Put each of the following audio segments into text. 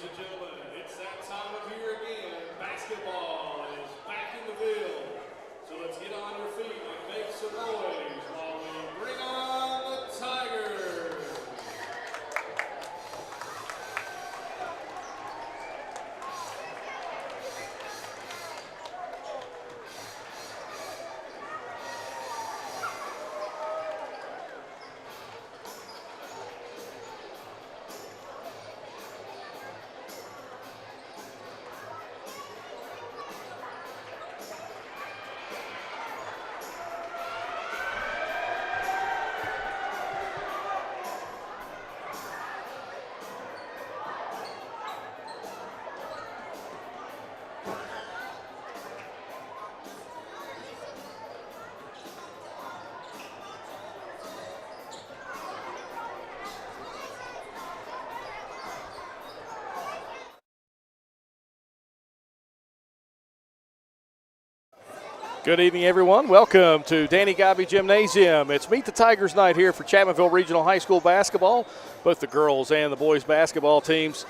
Ladies and gentlemen, it's that time of year again. Basketball is back in the field. So let's get on your feet and make some noise while we bring on the Tigers. Good evening, everyone. Welcome to Danny Gobby Gymnasium. It's Meet the Tigers night here for Chapmanville Regional High School basketball. Both the girls and the boys basketball teams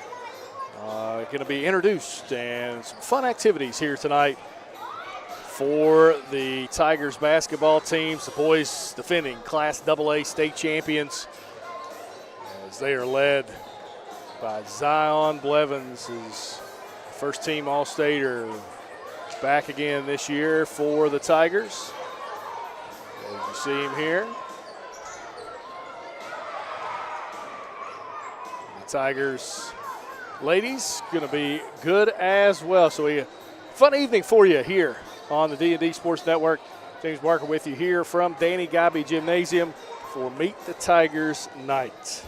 going to be introduced, and some fun activities here tonight for the Tigers basketball teams. The boys defending Class AA state champions as they are led by Zion Blevins, his first team All-Stater. Back again this year for the Tigers. As you see him here. The Tigers ladies going to be good as well. So a fun evening for you here on the D&D Sports Network. James Barker with you here from Danny Gobby Gymnasium for Meet the Tigers night.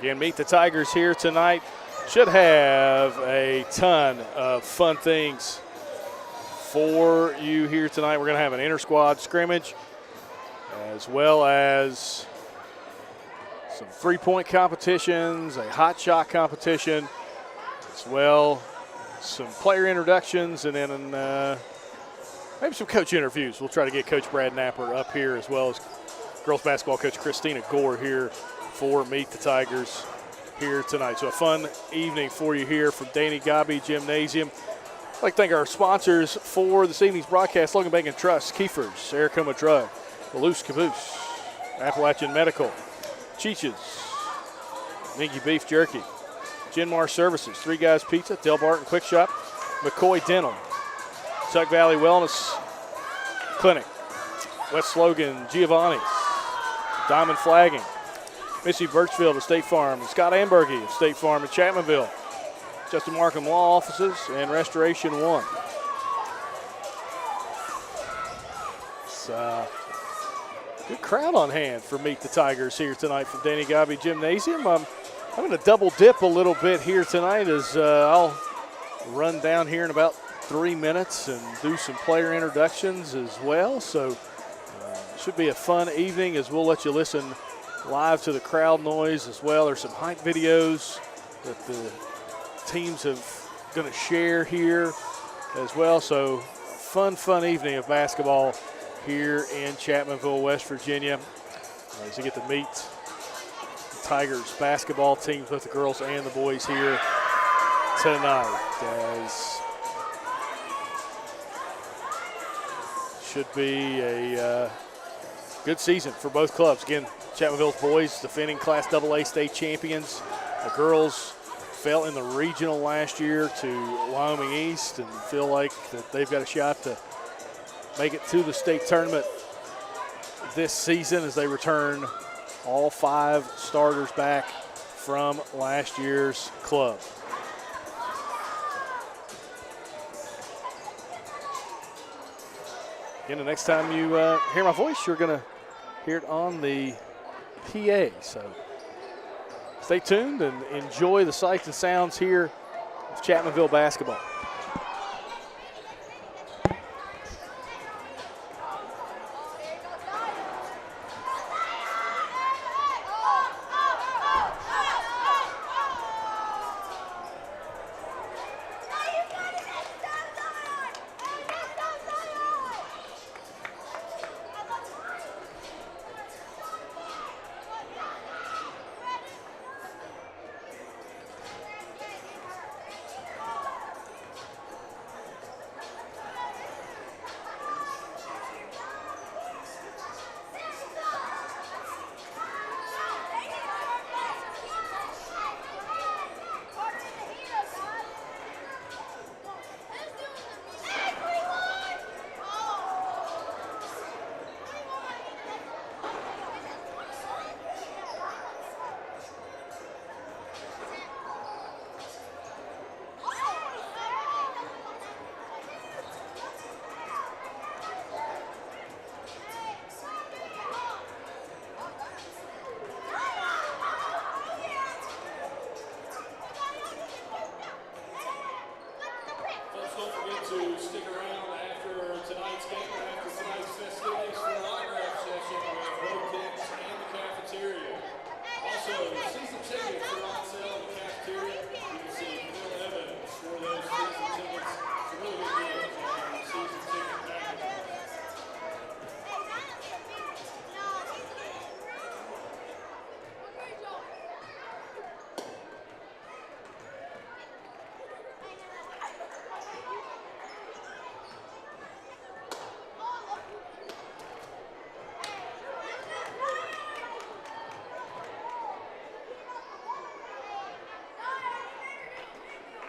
Again, Meet the Tigers here tonight. Should have a ton of fun things for you here tonight. We're going to have an inter-squad scrimmage as well as some three-point competitions, a hot shot competition, as well some player introductions, and then maybe some coach interviews. We'll try to get Coach Brad Napper up here, as well as girls basketball coach Christina Gore here for Meet the Tigers here tonight. So a fun evening for you here from Danny Gobby Gymnasium. I'd like to thank our sponsors for this evening's broadcast: Logan Bank and Trust, Kiefer's, Aircoma Drug, Palouse Caboose, Appalachian Medical, Cheech's, Minky Beef Jerky, Genmar Services, Three Guys Pizza, Del Barton Quick Shop, McCoy Dental, Tuck Valley Wellness Clinic, West Logan Giovanni's, Diamond Flagging, Missy Birchfield of State Farm, and Scott Ambergy of State Farm in Chapmanville, Justin Markham Law Offices, and Restoration One. It's good crowd on hand for Meet the Tigers here tonight from Danny Gobby Gymnasium. I'm going to double dip a little bit here tonight as I'll run down here in about 3 minutes and do some player introductions as well. So should be a fun evening as we'll let you listen live to the crowd noise as well. There's some hype videos that the teams have going to share here as well. So fun evening of basketball here in Chapmanville, West Virginia. As you get to meet the Tigers basketball teams, both the girls and the boys here tonight. As should be a good season for both clubs. Again, Chapmanville's boys defending Class AA state champions. The girls fell in the regional last year to Wyoming East and feel like that they've got a shot to make it to the state tournament this season as they return all 5 starters back from last year's club. Again, the next time you hear my voice, you're going to hear it on the PA. So stay tuned and enjoy the sights and sounds here of Chapmanville basketball.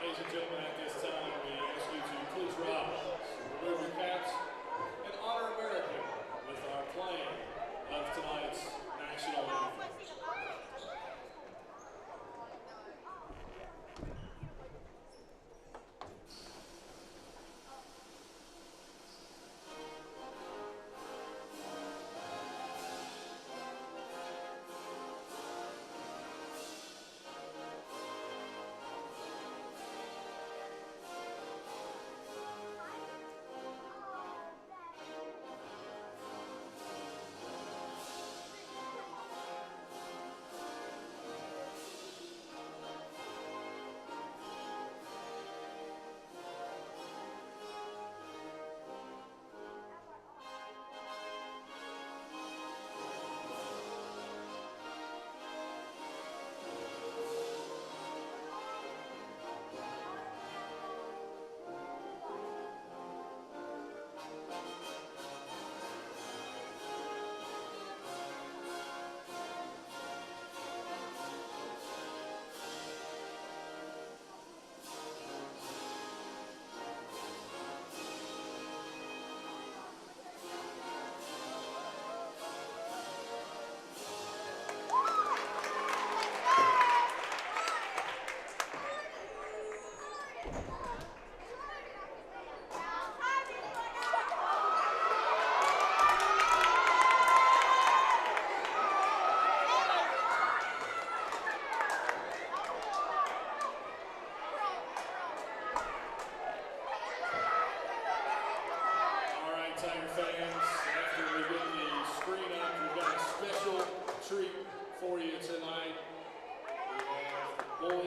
Ladies and gentlemen, at this time, we ask you to please rise, remove your caps, and honor America with our playing of tonight's national anthem.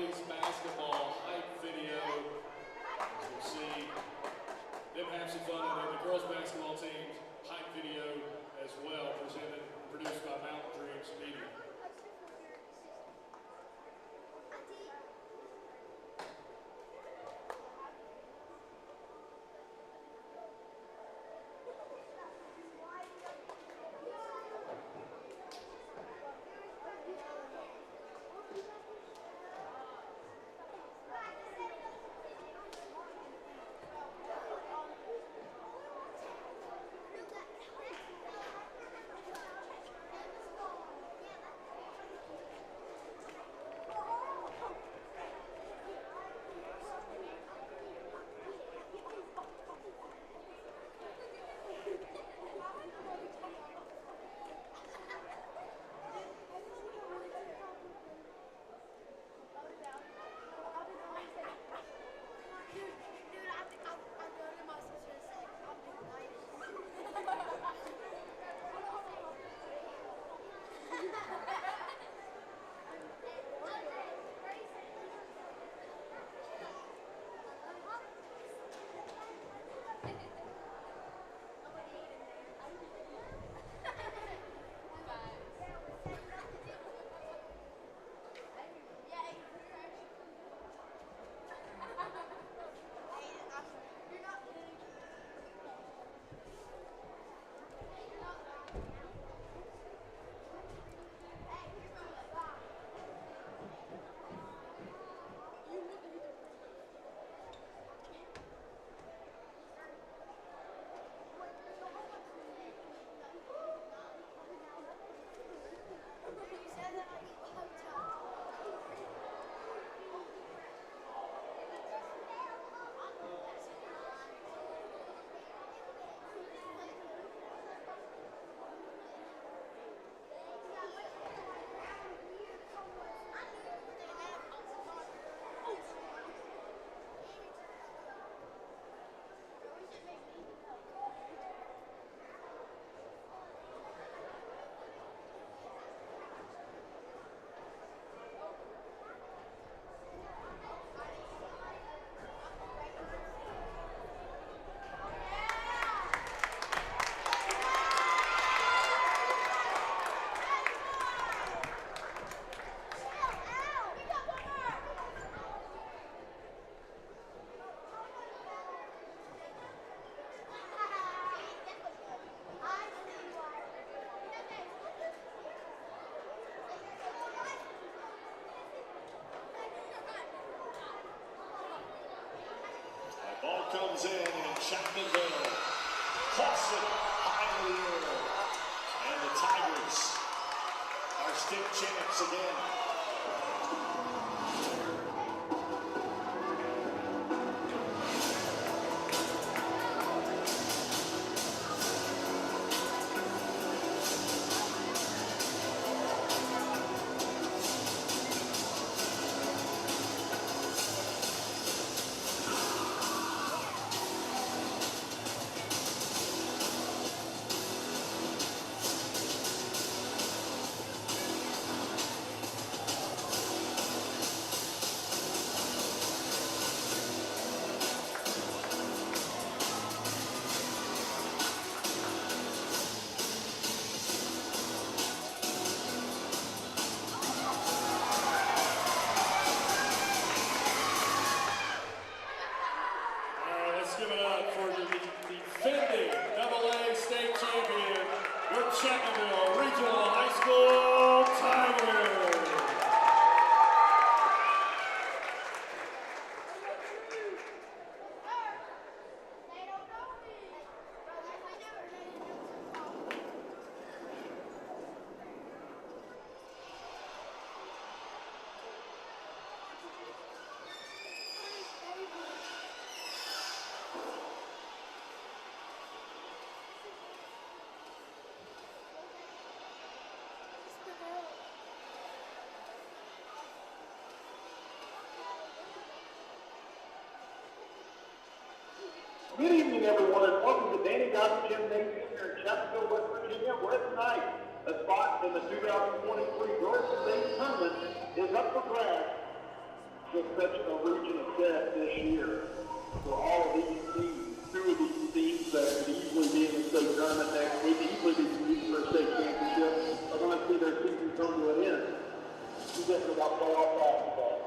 boys basketball hype video. As you'll see them have some fun, and then the girls basketball team's hype video as well, produced by Mountain Dreams Media. Ball comes in Chapmanville. Toss it high in the air. And the Tigers are state champs again. Chapmanville Regional High School Tigers. Good evening, everyone, and welcome to Danny Dodson Gymnasium here in Chapmanville, West Virginia, where tonight a spot in the 2023 Georgia State Tournament is up for grabs. just such a region of death this year for all of these teams. Two of these teams that could easily be in the state tournament next week, easily be competing for a state championship, are going to see their season come to an end. You get about playoff basketball.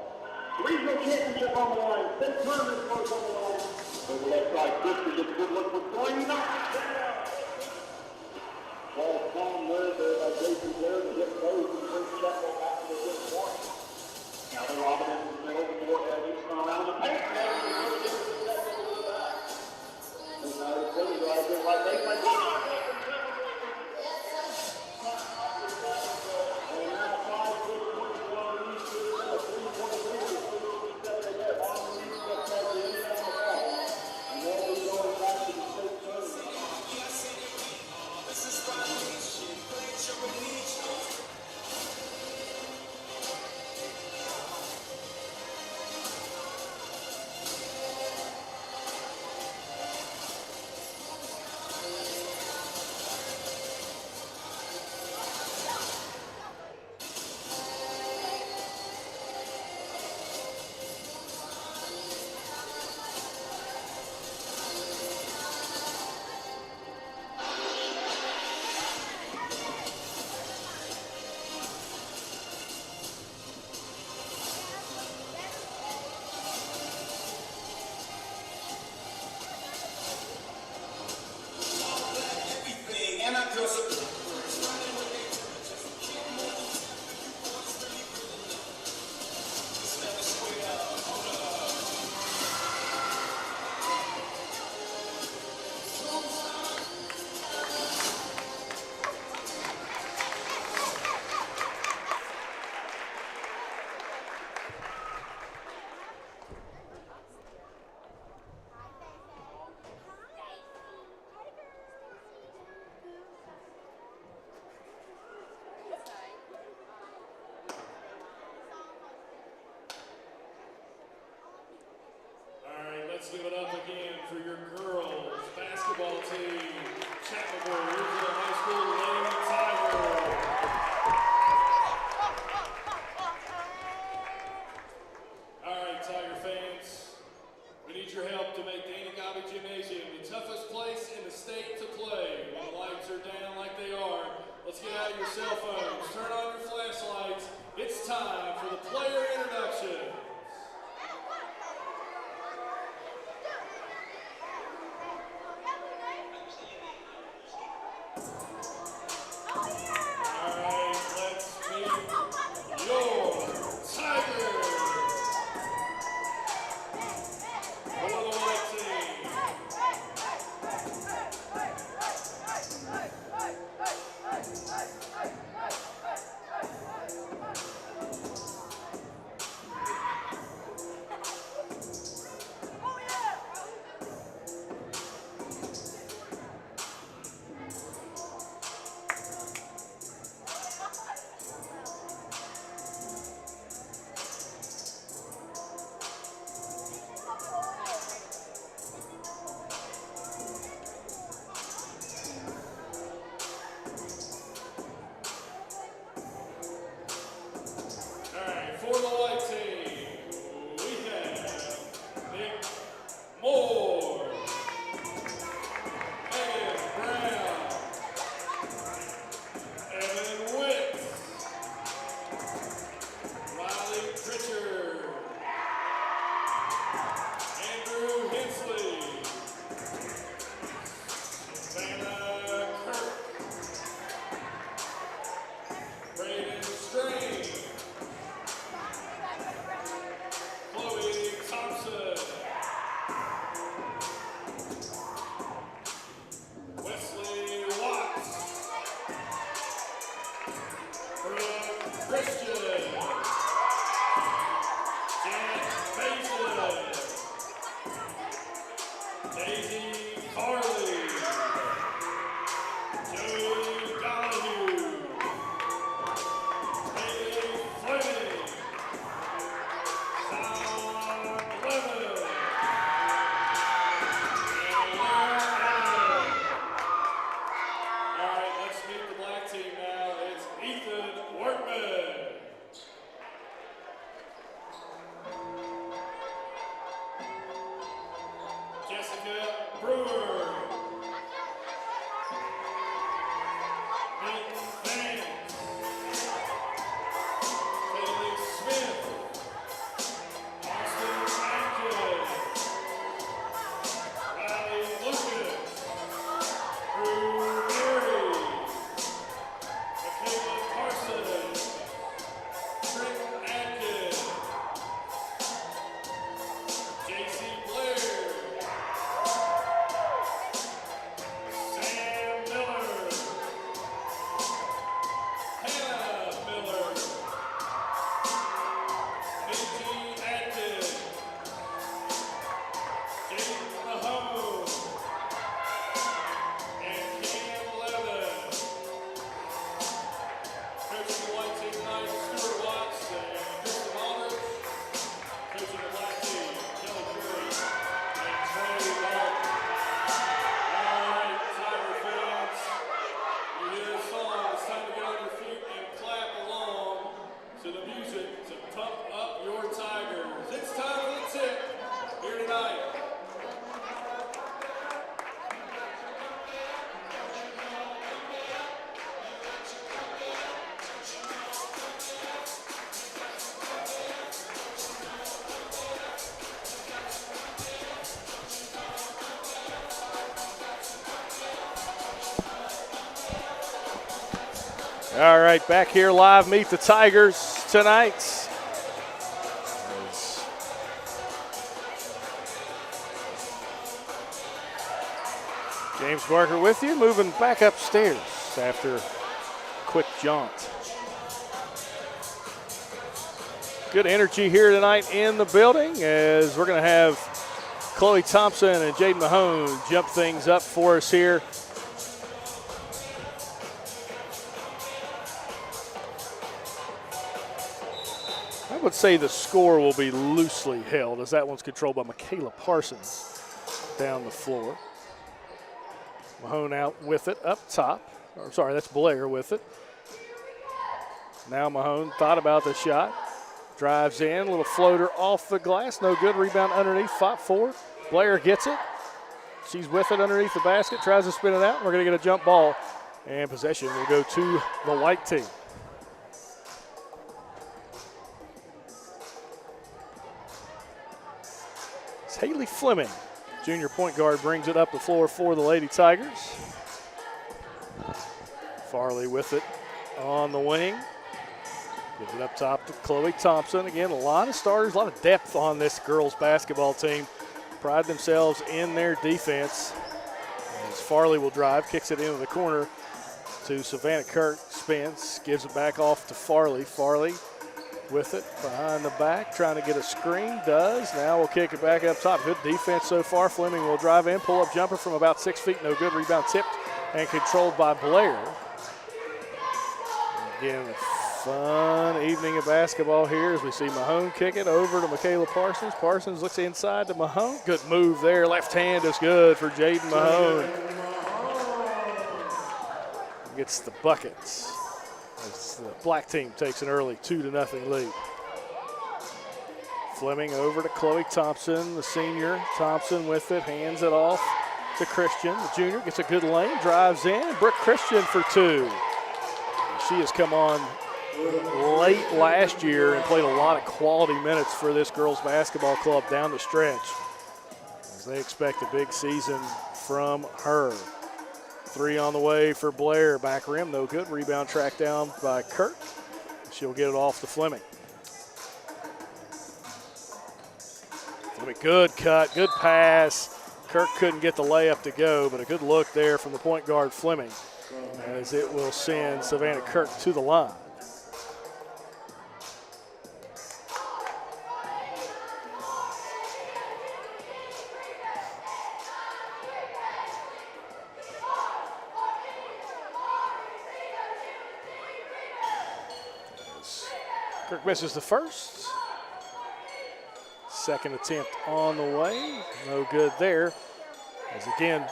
Regional championship on the line, state tournament goes on the line. Over left side, Christian gets a good look for three. Knocks it down. Ball down there by Jason there to hit those and bring Chapel back to the good point. Now they're lobbing into the middle, the more heavy, come around the paint. And they're going to get to the back into the back. And now they're putting right there like they like, and now 5-6 points on the east, 3-point lead, 3-7 ahead. On the east, that's like the end of the ball. And now they're going back to the state tournament. Let's give it up again for your girls basketball team, Chapel Regional High School Lady Tigers. All right, Tiger fans, we need your help to make D&D Gymnasium the toughest place in the state to play. When the lights are down like they are, let's get out your cell phones, turn on your flashlights. It's time for the player introduction. Brewer. Nick Vance. Haley Smith. Austin Atkins. Riley Lucas. Drew Murray. Michaela Carson. Trent Atkins. J.C. Blair. Sam Miller. Hannah Miller. Katie Atkins. Jaden Mahone. And Cam Levin. Coaching the white team tonight, Stuart Watts and Kristen Aldrich. Coaching the black team, Kelly Curry and Trey Dalton. All right, Tiger fans, you hear this song, it's time to get on your feet and clap along to the music to pump up your Tigers. It's time for the tip here tonight. All right, back here live, Meet the Tigers tonight. James Barker with you, moving back upstairs after a quick jaunt. Good energy here tonight in the building as we're going to have Chloe Thompson and Jaden Mahone jump things up for us here. I would say the score will be loosely held as that one's controlled by Michaela Parsons down the floor. Mahone out with it up top. Or sorry, that's Blair with it. Now Mahone thought about the shot. Drives in, little floater off the glass. No good, rebound underneath, fought for. Blair gets it. She's with it underneath the basket, tries to spin it out. We're going to get a jump ball, and possession will go to the white team. Haley Fleming, junior point guard, brings it up the floor for the Lady Tigers. Farley with it on the wing. Gives it up top to Chloe Thompson. Again, a lot of starters, a lot of depth on this girls basketball team. Pride themselves in their defense. As Farley will drive, kicks it into the corner to Savannah Kirk. Spins, gives it back off to Farley. Farley with it behind the back, trying to get a screen, does. Now we'll kick it back up top. Good defense so far. Fleming will drive in, pull up jumper from about 6 feet, no good. Rebound tipped and controlled by Blair. Again, a fun evening of basketball here as we see Mahone kick it over to Michaela Parsons. Parsons looks inside to Mahone. Good move there. Left hand is good for Jaden Mahone. Gets the buckets. As the black team takes an early 2-0 lead. Fleming over to Chloe Thompson, the senior. Thompson with it, hands it off to Christian. The junior gets a good lane, drives in. Brooke Christian for two. She has come on late last year and played a lot of quality minutes for this girls basketball club down the stretch, as they expect a big season from her. Three on the way for Blair. Back rim, no good. Rebound tracked down by Kirk. She'll get it off to Fleming. Fleming, good cut, good pass. Kirk couldn't get the layup to go, but a good look there from the point guard Fleming, as it will send Savannah Kirk to the line. Kirk misses the first. Second attempt on the way. No good there. As again,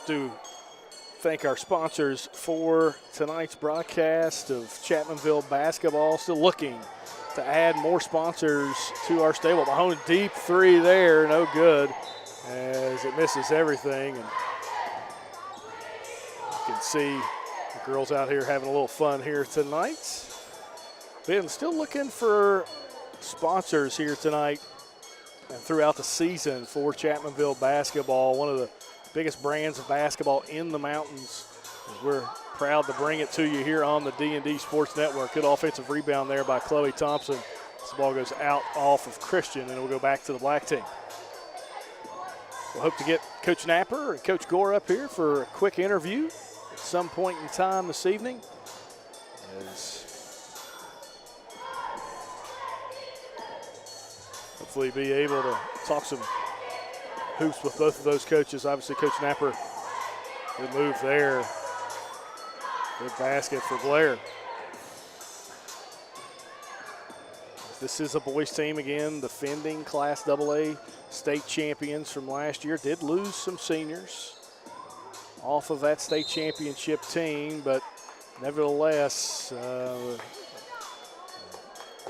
do thank our sponsors for tonight's broadcast of Chapmanville basketball. Still looking to add more sponsors to our stable. Mahone deep three there, no good. as it misses everything. And you can see the girls out here having a little fun here tonight. Ben, still looking for sponsors here tonight and throughout the season for Chapmanville basketball, one of the biggest brands of basketball in the mountains. We're proud to bring it to you here on the D&D Sports Network. Good offensive rebound there by Chloe Thompson. This ball goes out off of Christian, and it will go back to the black team. We'll hope to get Coach Napper and Coach Gore up here for a quick interview at some point in time this evening. Hopefully be able to talk some hoops with both of those coaches. Obviously, Coach Napper, good move there. Good basket for Blair. This is a boys team, again, defending Class AA state champions from last year. Did lose some seniors off of that state championship team, but nevertheless,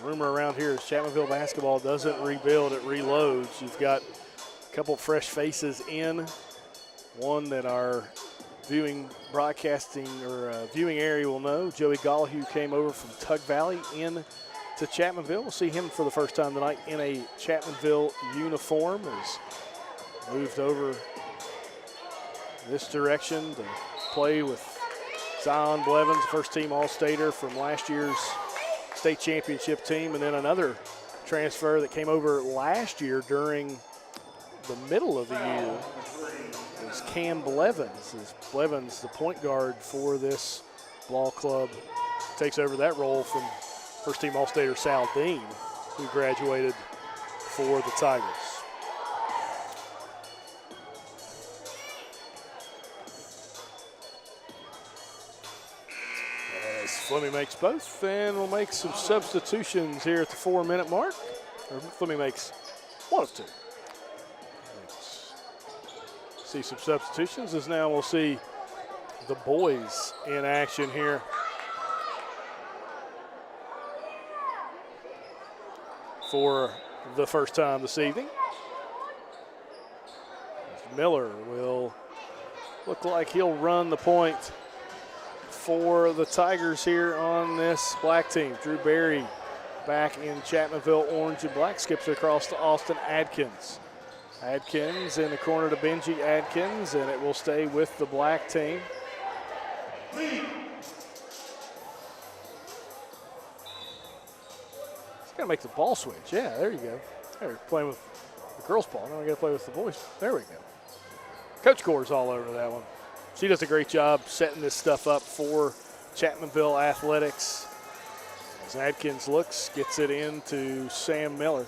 rumor around here is Chapmanville basketball doesn't rebuild, it reloads. You've got a couple fresh faces in, one that our viewing area will know. Joey Gollahue came over from Tug Valley in to Chapmanville. We'll see him for the first time tonight in a Chapmanville uniform. Has moved over this direction to play with Zion Blevins, first team All-Stater from last year's state championship team, and then another transfer that came over last year during the middle of the year is Cam Blevins. Blevins, the point guard for this ball club, takes over that role from first team All-Stater Sal Dean, who graduated for the Tigers. As Fleming makes both, and we'll make some substitutions here at the 4-minute mark. Or Fleming makes one of two. See some substitutions, as now we'll see the boys in action here. For the first time this evening. Miller will look like he'll run the point for the Tigers here on this black team. Drew Berry back in Chapmanville orange and black, skips across to Austin Adkins. Adkins in the corner to Benji Adkins, and it will stay with the black team. Got to make the ball switch. Yeah, there you go. They're playing with the girls' ball. Now we got to play with the boys. There we go. Coach Gore's all over that one. She does a great job setting this stuff up for Chapmanville athletics. As Adkins looks, gets it into Sam Miller.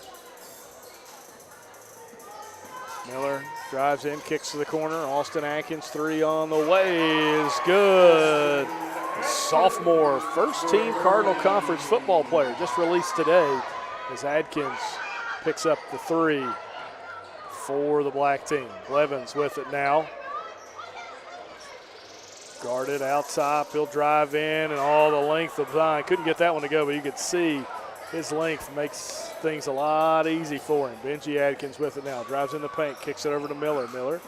Miller drives in, kicks to the corner. Austin Adkins, three on the way is good. Sophomore, first-team Cardinal Conference football player, just released today, as Adkins picks up the three for the black team. Blevins with it now. Guarded out top, he'll drive in, and all the length of Zion. Couldn't get that one to go, but you could see his length makes things a lot easy for him. Benji Adkins with it now, drives in the paint, kicks it over to Miller. Miller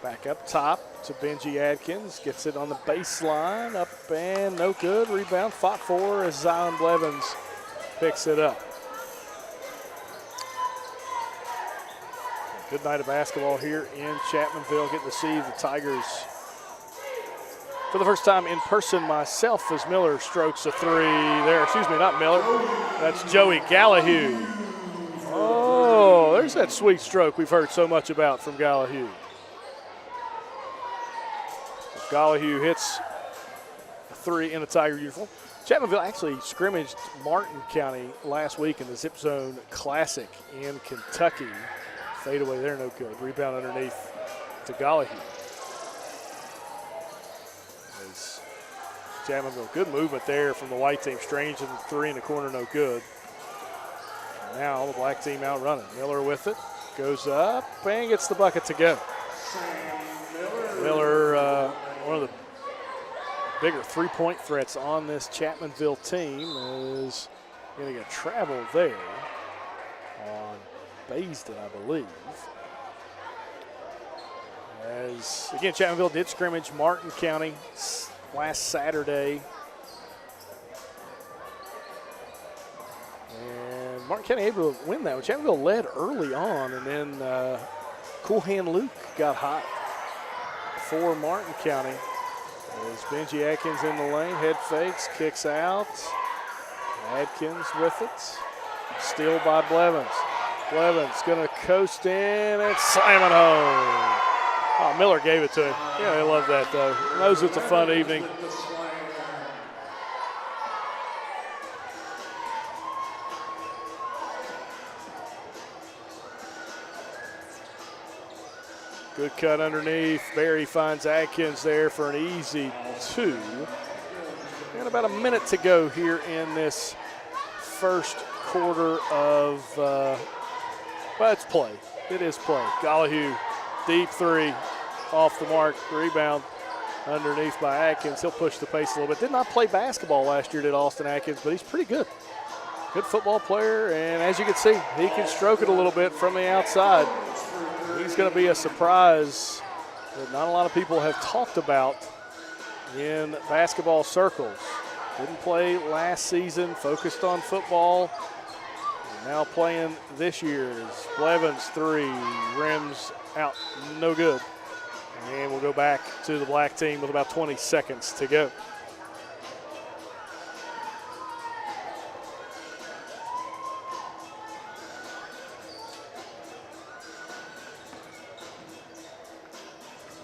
back up top to Benji Adkins, gets it on the baseline, up and no good. Rebound fought for as Zion Blevins picks it up. Good night of basketball here in Chapmanville. Getting to see the Tigers for the first time in person myself as Miller strokes a three there. Excuse me, not Miller. That's Joey Gollahue. Oh, there's that sweet stroke we've heard so much about from Gollahue. Gollahue hits a three in a Tiger uniform. Chapmanville actually scrimmaged Martin County last week in the Zip Zone Classic in Kentucky. Fade away there, no good. Rebound underneath to Gollahue. As Chapmanville, good movement there from the white team. Strange in the three in the corner, no good. And now the black team out running. Miller with it, goes up and gets the bucket to go. Miller, one of the bigger three-point threats on this Chapmanville team, is going to get travel there on Baisden, I believe. As, again, Chapmanville did scrimmage Martin County last Saturday. And Martin County able to win that one. Chapmanville led early on, and then Cool Hand Luke got hot for Martin County. As Benji Atkins in the lane, head fakes, kicks out. Atkins with it. Steal by Blevins. Blevins going to coast in and slam it home. Oh, Miller gave it to him. Yeah, they love that, though. Knows it's a fun evening. Good cut underneath. Barry finds Atkins there for an easy 2. And about a minute to go here in this first quarter of, well, it's play. It is play. Gollahue, deep 3, off the mark, rebound underneath by Atkins. He'll push the pace a little bit. Did not play basketball last year, did Austin Atkins, but he's pretty good. Good football player, and as you can see, he can stroke it a little bit from the outside. He's going to be a surprise that not a lot of people have talked about in basketball circles. Didn't play last season, focused on football. Now playing this year's. Blevins 3, rims out, no good. And we'll go back to the black team with about 20 seconds to go.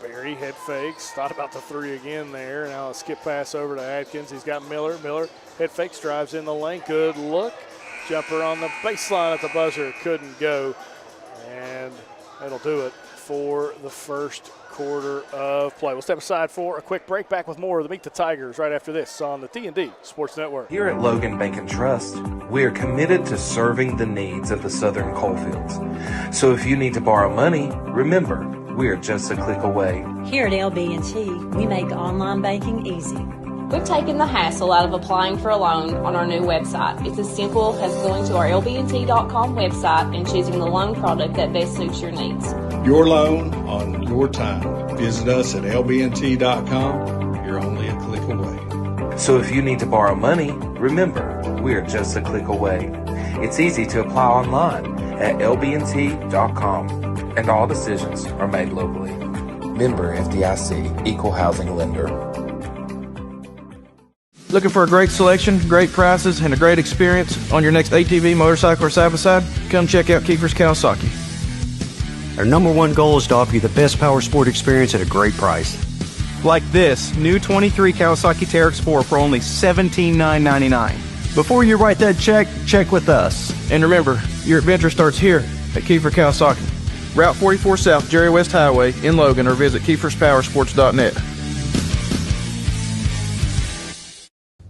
Barry head fakes, thought about the 3 again there. Now a skip pass over to Atkins. He's got Miller. Miller head fakes, drives in the lane. Good look. Jumper on the baseline at the buzzer. Couldn't go. And that'll do it for the first quarter of play. We'll step aside for a quick break. Back with more of the Meet the Tigers right after this on the D&D Sports Network. Here at Logan Bank and Trust, we are committed to serving the needs of the Southern coalfields. So if you need to borrow money, remember, we are just a click away. Here at LB&T, we make online banking easy. We've taken the hassle out of applying for a loan on our new website. It's as simple as going to our lbnt.com website and choosing the loan product that best suits your needs. Your loan on your time. Visit us at lbnt.com. You're only a click away. So if you need to borrow money, remember, we are just a click away. It's easy to apply online at lbnt.com, and all decisions are made locally. Member FDIC, Equal Housing Lender. Looking for a great selection, great prices, and a great experience on your next ATV, motorcycle, or side-by-side? Come check out Kiefer's Kawasaki. Our #1 goal is to offer you the best power sport experience at a great price. Like this new 23 Kawasaki Teryx 4 for only $17,999. Before you write that check, check with us. And remember, your adventure starts here at Kiefer Kawasaki. Route 44 South, Jerry West Highway in Logan, or visit KiefersPowersports.net.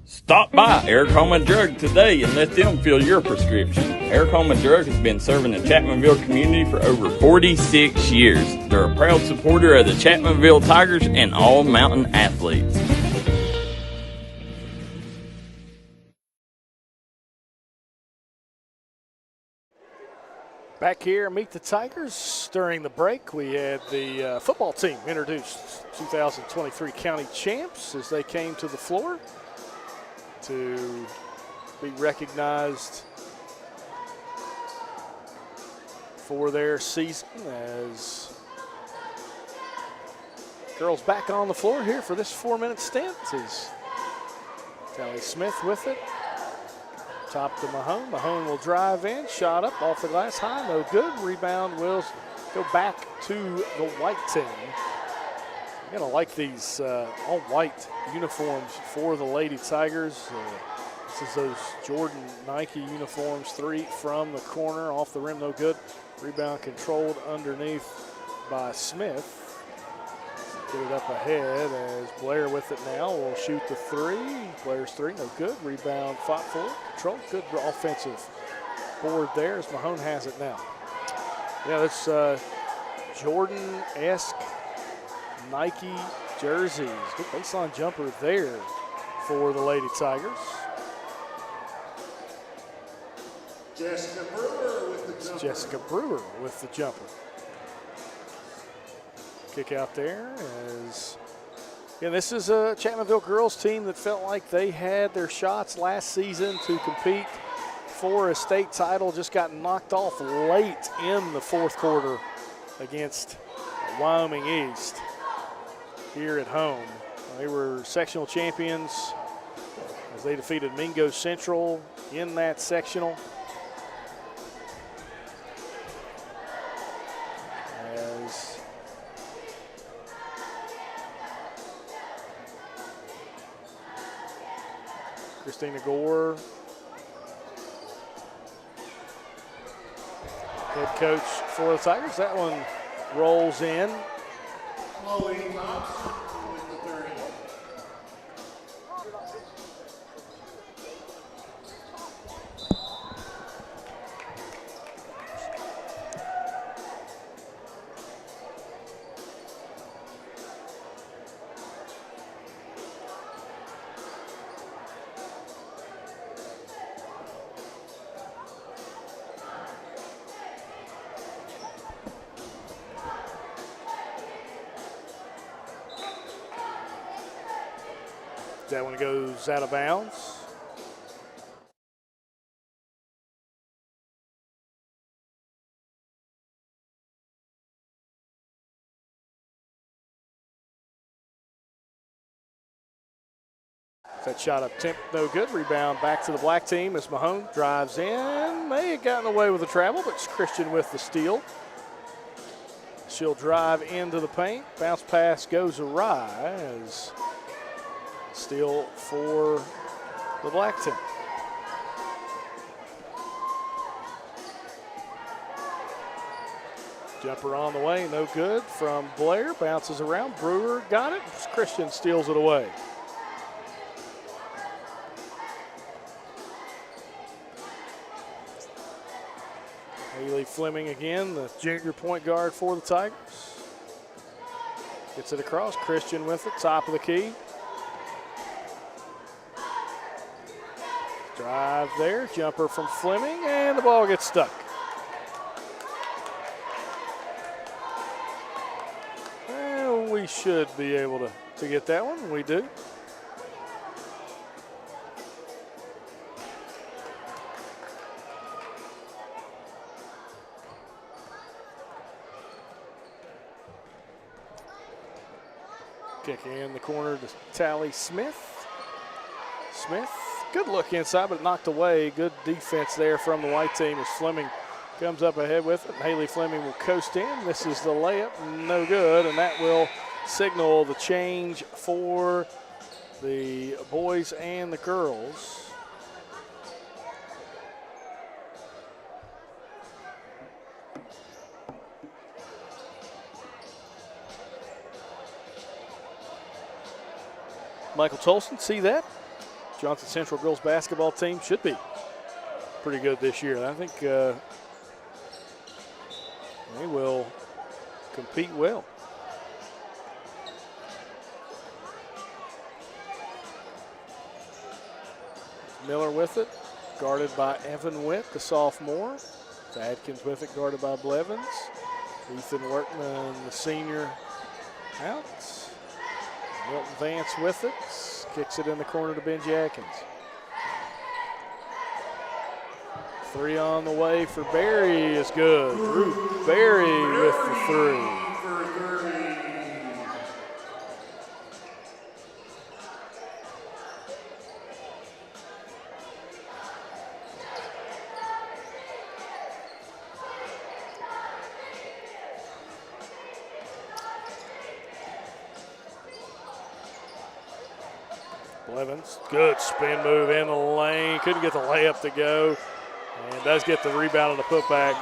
Stop by Eric Holman Drug today and let them fill your prescription. Eric Holman Drug has been serving the Chapmanville community for over 46 years. They're a proud supporter of the Chapmanville Tigers and all mountain athletes. Back here, Meet the Tigers. During the break, we had the football team introduced 2023 county champs as they came to the floor to be recognized for their season as girls back on the floor here for this 4-minute stint. Is Tally Smith with it. Top to Mahone. Mahone will drive in. Shot up off the glass high. No good. Rebound will go back to the white team. You're going to like these all white uniforms for the Lady Tigers. This is those Jordan Nike uniforms. 3 from the corner. Off the rim. No good. Rebound controlled underneath by Smith. Get it up ahead as Blair with it now will shoot the 3. Blair's 3, no good. Rebound fought for it. Control. Good offensive board there as Mahone has it now. Yeah, that's Jordan-esque Nike jerseys. Good baseline jumper there for the Lady Tigers. Jessica Brewer with the jumper. Jessica Brewer with the jumper. Kick out there as, again, this is a Chapmanville girls team that felt like they had their shots last season to compete for a state title. Just got knocked off late in the fourth quarter against Wyoming East here at home. They were sectional champions as they defeated Mingo Central in that sectional. As Christina Gore, head coach for the Tigers. That one rolls in. Chloe Thompson with the 30. That one goes out of bounds. That shot attempt no good. Rebound back to the black team as Mahone drives in. May have gotten away with the travel, but it's Christian with the steal. She'll drive into the paint. Bounce pass goes awry as steal for the black team. Jumper on the way, no good from Blair. Bounces around. Brewer got it. Christian steals it away. Haley Fleming again, the junior point guard for the Tigers. Gets it across. Christian with it, top of the key. Drive there, jumper from Fleming, and the ball gets stuck. And we should be able to get that one. We do. Kick in the corner to Tally Smith. Smith, good look inside, but knocked away. Good defense there from the white team as Fleming comes up ahead with it. Haley Fleming will coast in. This is the layup, no good, and that will signal the change for the boys and the girls. Michael Tolson, see that? Johnson Central girls basketball team should be pretty good this year. I think they will compete well. Miller with it, guarded by Evan Witt, the sophomore. Adkins with it, guarded by Blevins. Ethan Workman, the senior, out. Milton Vance with it, kicks it in the corner to Benji Atkins. Three on the way for Barry is good. Ruth Barry with the three. Blevins, good spin move in the lane. Couldn't get the layup to go. And does get the rebound and the putback.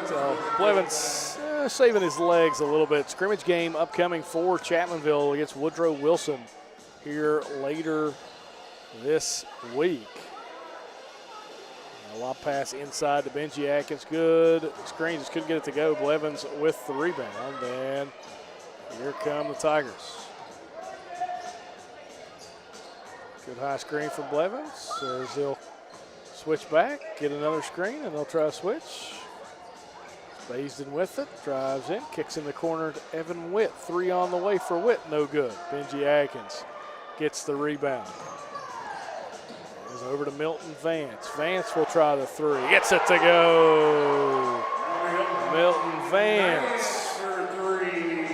So Blevins saving his legs a little bit. Scrimmage game upcoming for Chapmanville against Woodrow Wilson here later this week. A lob pass inside to Benji Atkins. Good screen, just couldn't get it to go. Blevins with the rebound. And here come the Tigers. Good high screen from Blevins as he'll switch back, get another screen, and they'll try to switch. Baisden with it, drives in, kicks in the corner to Evan Witt. 3 on the way for Witt, no good. Benji Adkins gets the rebound. Goes over to Milton Vance. Vance will try the 3, gets it to go. Milton Vance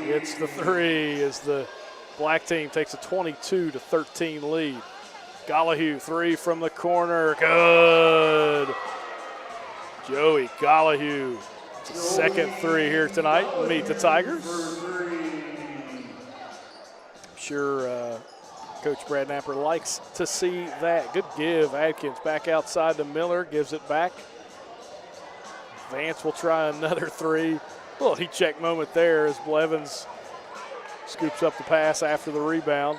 gets the 3 as the black team takes a 22-13 lead. Gollahue, 3 from the corner, good. Joey Gollahue, second 3 here tonight. Meet the Tigers. I'm sure Coach Brad Napper likes to see that. Good give. Adkins back outside to Miller, gives it back. Vance will try another 3. Well, he check moment there as Blevins scoops up the pass after the rebound.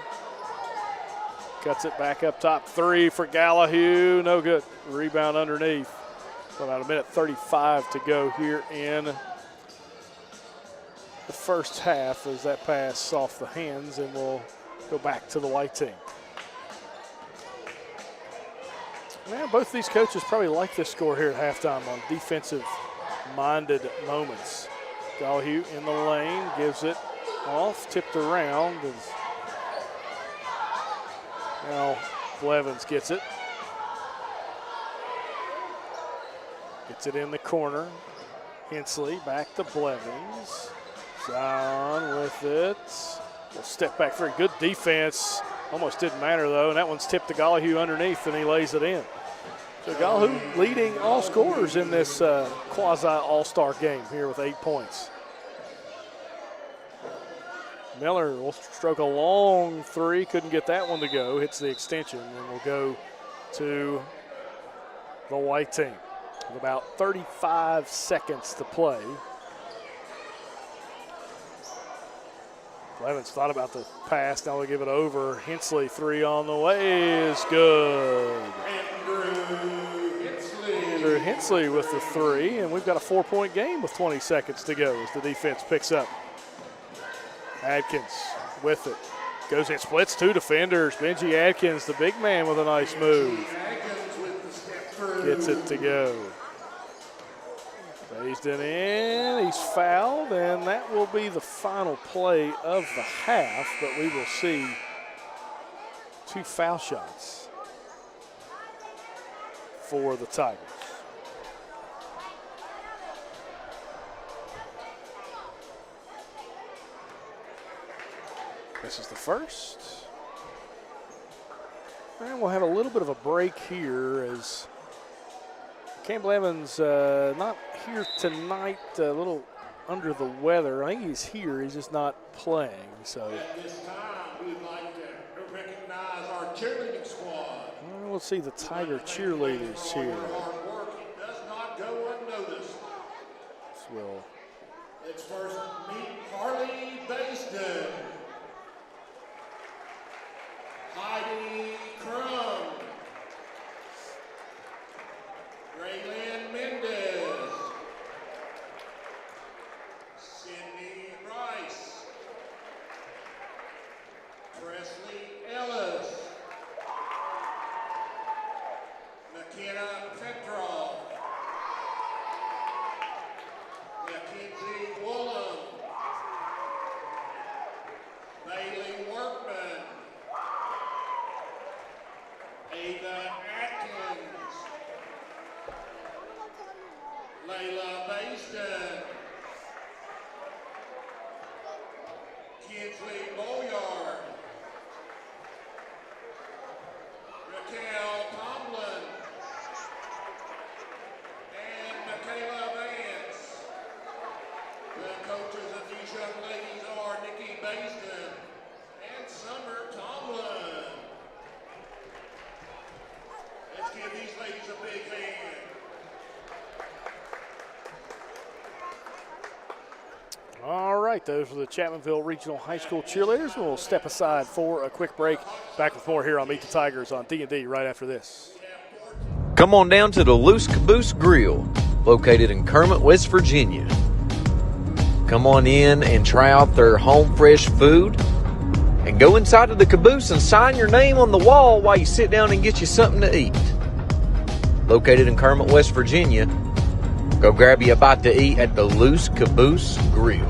Cuts it back up top. 3 for Gollahue, no good. Rebound underneath. About a minute 35 to go here in the first half as that pass off the hands, and we'll go back to the white team. Man, both these coaches probably like this score here at halftime on defensive-minded moments. Gollahue in the lane, gives it off, tipped around. Now Blevins gets it. Gets it in the corner. Hensley back to Blevins. Zion with it. We'll step back, very good defense. Almost didn't matter though, and that one's tipped to Gollahue underneath, and he lays it in. So Gollahue leading all scorers in this quasi-all-star game here with 8 points. Miller will stroke a long 3, couldn't get that one to go, hits the extension, and will go to the white team with about 35 seconds to play. Blevins thought about the pass, now they give it over. Hensley, 3 on the way is good. Andrew Hensley with the 3, and we've got a 4-point game with 20 seconds to go as the defense picks up. Adkins with it. Goes in, splits 2 defenders. Benji Adkins, the big man, with a nice move. Gets it to go. Baisden in, he's fouled, and that will be the final play of the half, but we will see 2 foul shots for the Tigers. This is the first. And we'll have a little bit of a break here as Cam Blevins not here tonight, a little under the weather. I think he's here, he's just not playing. So at this time, we'd like to recognize our cheerleading squad. We'll see the Tiger cheerleaders here. Hard work does not go unnoticed. Let's first meet Harley Baisden, Heidi Crum, Raylyn Mendez, Cindy Rice, Presley Ellis, McKenna Petrov, Mackenzie Woolham, Bailey Workman, Ava Atkins, Layla Baisden, Kinsley Boyard, Raquel Tomlin, and Michaela Vance. The coaches of these young ladies are Nikki Baisden and Summer Tomlin. Let's give these ladies a big hand. All right, those are the Chapmanville Regional High School cheerleaders. We'll step aside for a quick break. Back with more here on Meet the Tigers on D&D right after this. Come on down to the Loose Caboose Grill, located in Kermit, West Virginia. Come on in and try out their home fresh food, and go inside of the caboose and sign your name on the wall while you sit down and get you something to eat. Located in Kermit, West Virginia, Go grab you a bite to eat at the Loose Caboose Grill.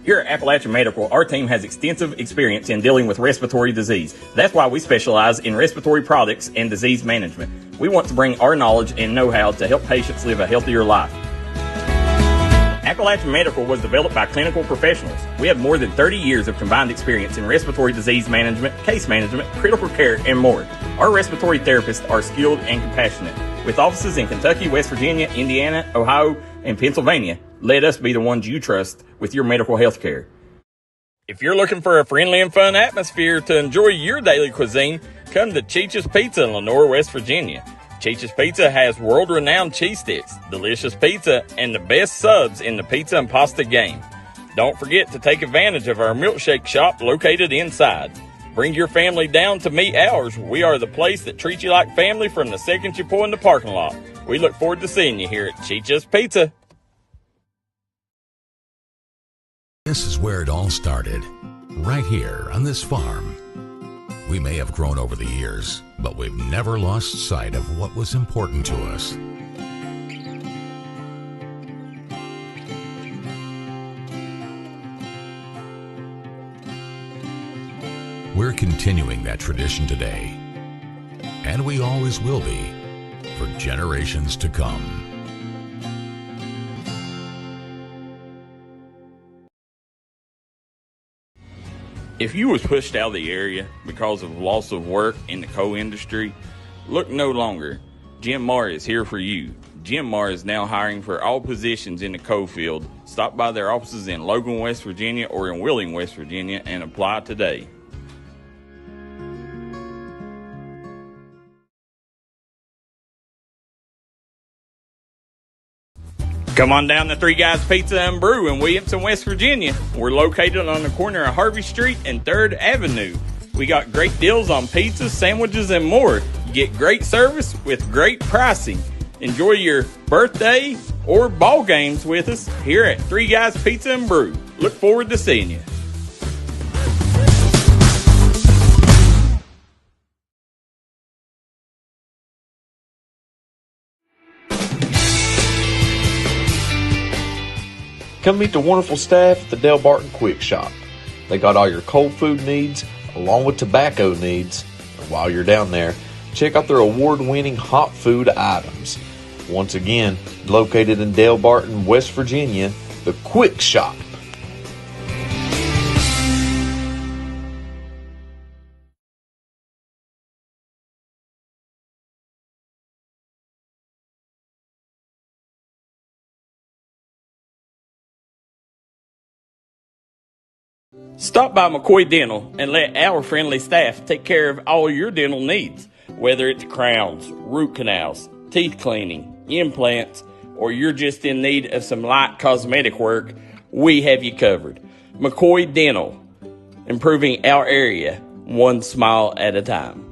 Here at Appalachian Medical, our team has extensive experience in dealing with respiratory disease. That's why we specialize in respiratory products and disease management. We want to bring our knowledge and know-how to help patients live a healthier life. Appalachian Medical was developed by clinical professionals. We have more than 30 years of combined experience in respiratory disease management, case management, critical care, and more. Our respiratory therapists are skilled and compassionate. With offices in Kentucky, West Virginia, Indiana, Ohio, and Pennsylvania, let us be the ones you trust with your medical health care. If you're looking for a friendly and fun atmosphere to enjoy your daily cuisine, come to Cheech's Pizza in Lenore, West Virginia. Cheech's Pizza has world-renowned cheese sticks, delicious pizza, and the best subs in the pizza and pasta game. Don't forget to take advantage of our milkshake shop located inside. Bring your family down to meet ours. We are the place that treats you like family from the second you pull in the parking lot. We look forward to seeing you here at Cheech's Pizza. This is where it all started, right here on this farm. We may have grown over the years, but we've never lost sight of what was important to us. We're continuing that tradition today, and we always will be for generations to come. If you was pushed out of the area because of loss of work in the coal industry, look no longer. Jim Marr is here for you. Jim Marr is now hiring for all positions in the coal field. Stop by their offices in Logan, West Virginia or in Wheeling, West Virginia and apply today. Come on down to Three Guys Pizza and Brew in Williamson, West Virginia. We're located on the corner of Harvey Street and 3rd Avenue. We got great deals on pizzas, sandwiches, and more. You get great service with great pricing. Enjoy your birthday or ball games with us here at Three Guys Pizza and Brew. Look forward to seeing you. Come meet the wonderful staff at the Del Barton Quick Shop. They got all your cold food needs along with tobacco needs. And while you're down there, check out their award-winning hot food items. Once again, located in Del Barton, West Virginia, the Quick Shop. Stop by McCoy Dental and let our friendly staff take care of all your dental needs. Whether it's crowns, root canals, teeth cleaning, implants, or you're just in need of some light cosmetic work, we have you covered. McCoy Dental, improving our area one smile at a time.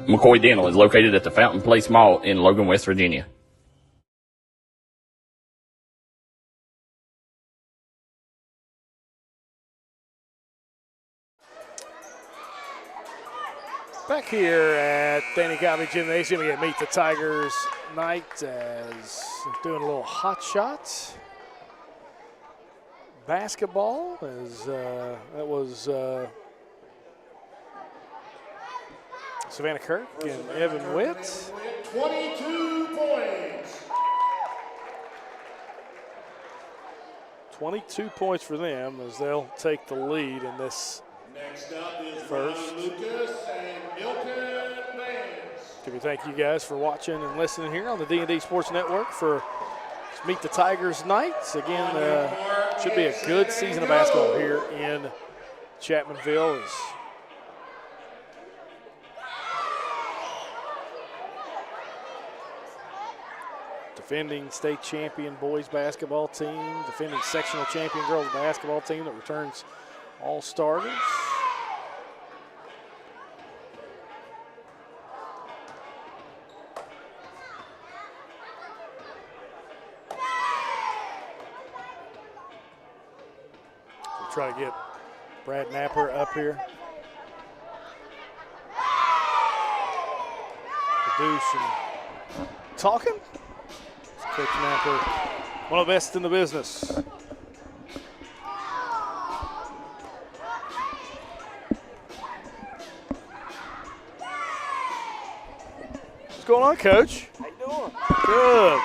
McCoy Dental is located at the Fountain Place Mall in Logan, West Virginia. Back here at Danny County Gymnasium, we get Meet the Tigers night as doing a little hot shot. Basketball as that was Savannah Kirk and Evan Witt. 22 points. 22 points for them as they'll take the lead in this Next up is first. Ron Lucas and Milton Vance. Can we thank you guys for watching and listening here on the D&D Sports Network for Meet the Tigers night. Again, should be a good season of basketball here in Chapmanville. As defending state champion boys basketball team, defending sectional champion girls basketball team that returns all starters. try to get Brad Napper up here to do some talking. Coach Napper, one of the best in the business. What's going on, Coach? How you doing? Good.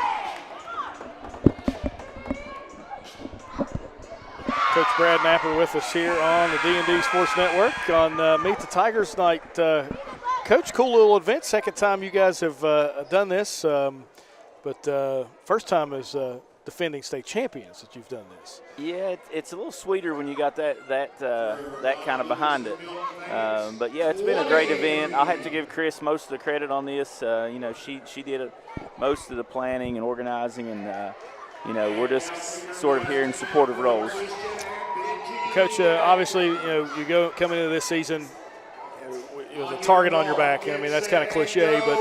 Coach Brad Napper with us here on the D&D Sports Network on Meet the Tigers night. Coach, cool little event. Second time you guys have done this, but first time as defending state champions that you've done this. Yeah, it's a little sweeter when you got that kind of behind it. But yeah, it's been a great event. I'll have to give Chris most of the credit on this. She did most of the planning and organizing, and we're just sort of here in supportive roles. Coach, obviously, you go coming into this season with a target on your back. I mean, that's kind of cliche, but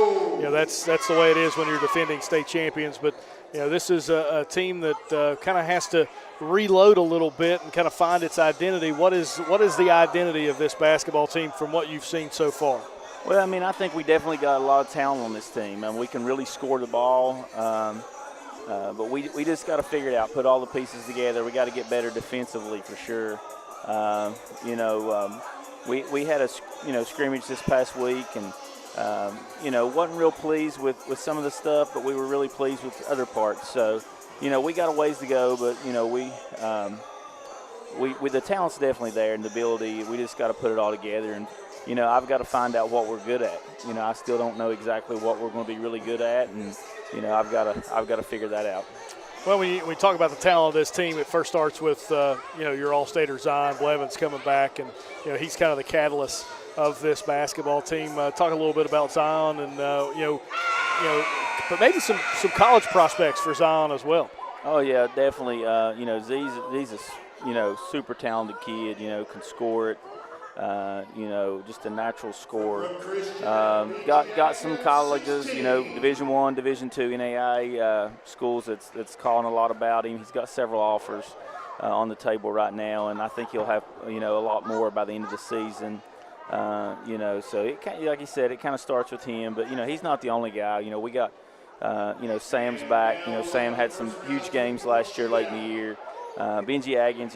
that's the way it is when you're defending state champions. But this is a team that kind of has to reload a little bit and kind of find its identity. What is the identity of this basketball team from what you've seen so far? Well, I mean, I think we definitely got a lot of talent on this team, and we can really score the ball. But we just got to figure it out, put all the pieces together. We got to get better defensively for sure. We had a scrimmage this past week, and wasn't real pleased with some of the stuff, but we were really pleased with other parts. So we got a ways to go, but we the talent's definitely there and the ability. We just got to put it all together, and I've got to find out what we're good at. I still don't know exactly what we're going to be really good at, and I've got to figure that out. Well, when we talk about the talent of this team, it first starts with your All-Stater Zion Blevins coming back, and he's kind of the catalyst of this basketball team. Talk a little bit about Zion, and but maybe some college prospects for Zion as well. Oh yeah, definitely. Z's a super talented kid. Can score it. Just a natural scorer. Got some colleges, Division I, Division II, NAIA schools that's calling a lot about him. He's got several offers on the table right now, and I think he'll have a lot more by the end of the season. So like you said, it kind of starts with him, but he's not the only guy. We got Sam's back. Sam had some huge games last year, late in the year. Benji Aggins,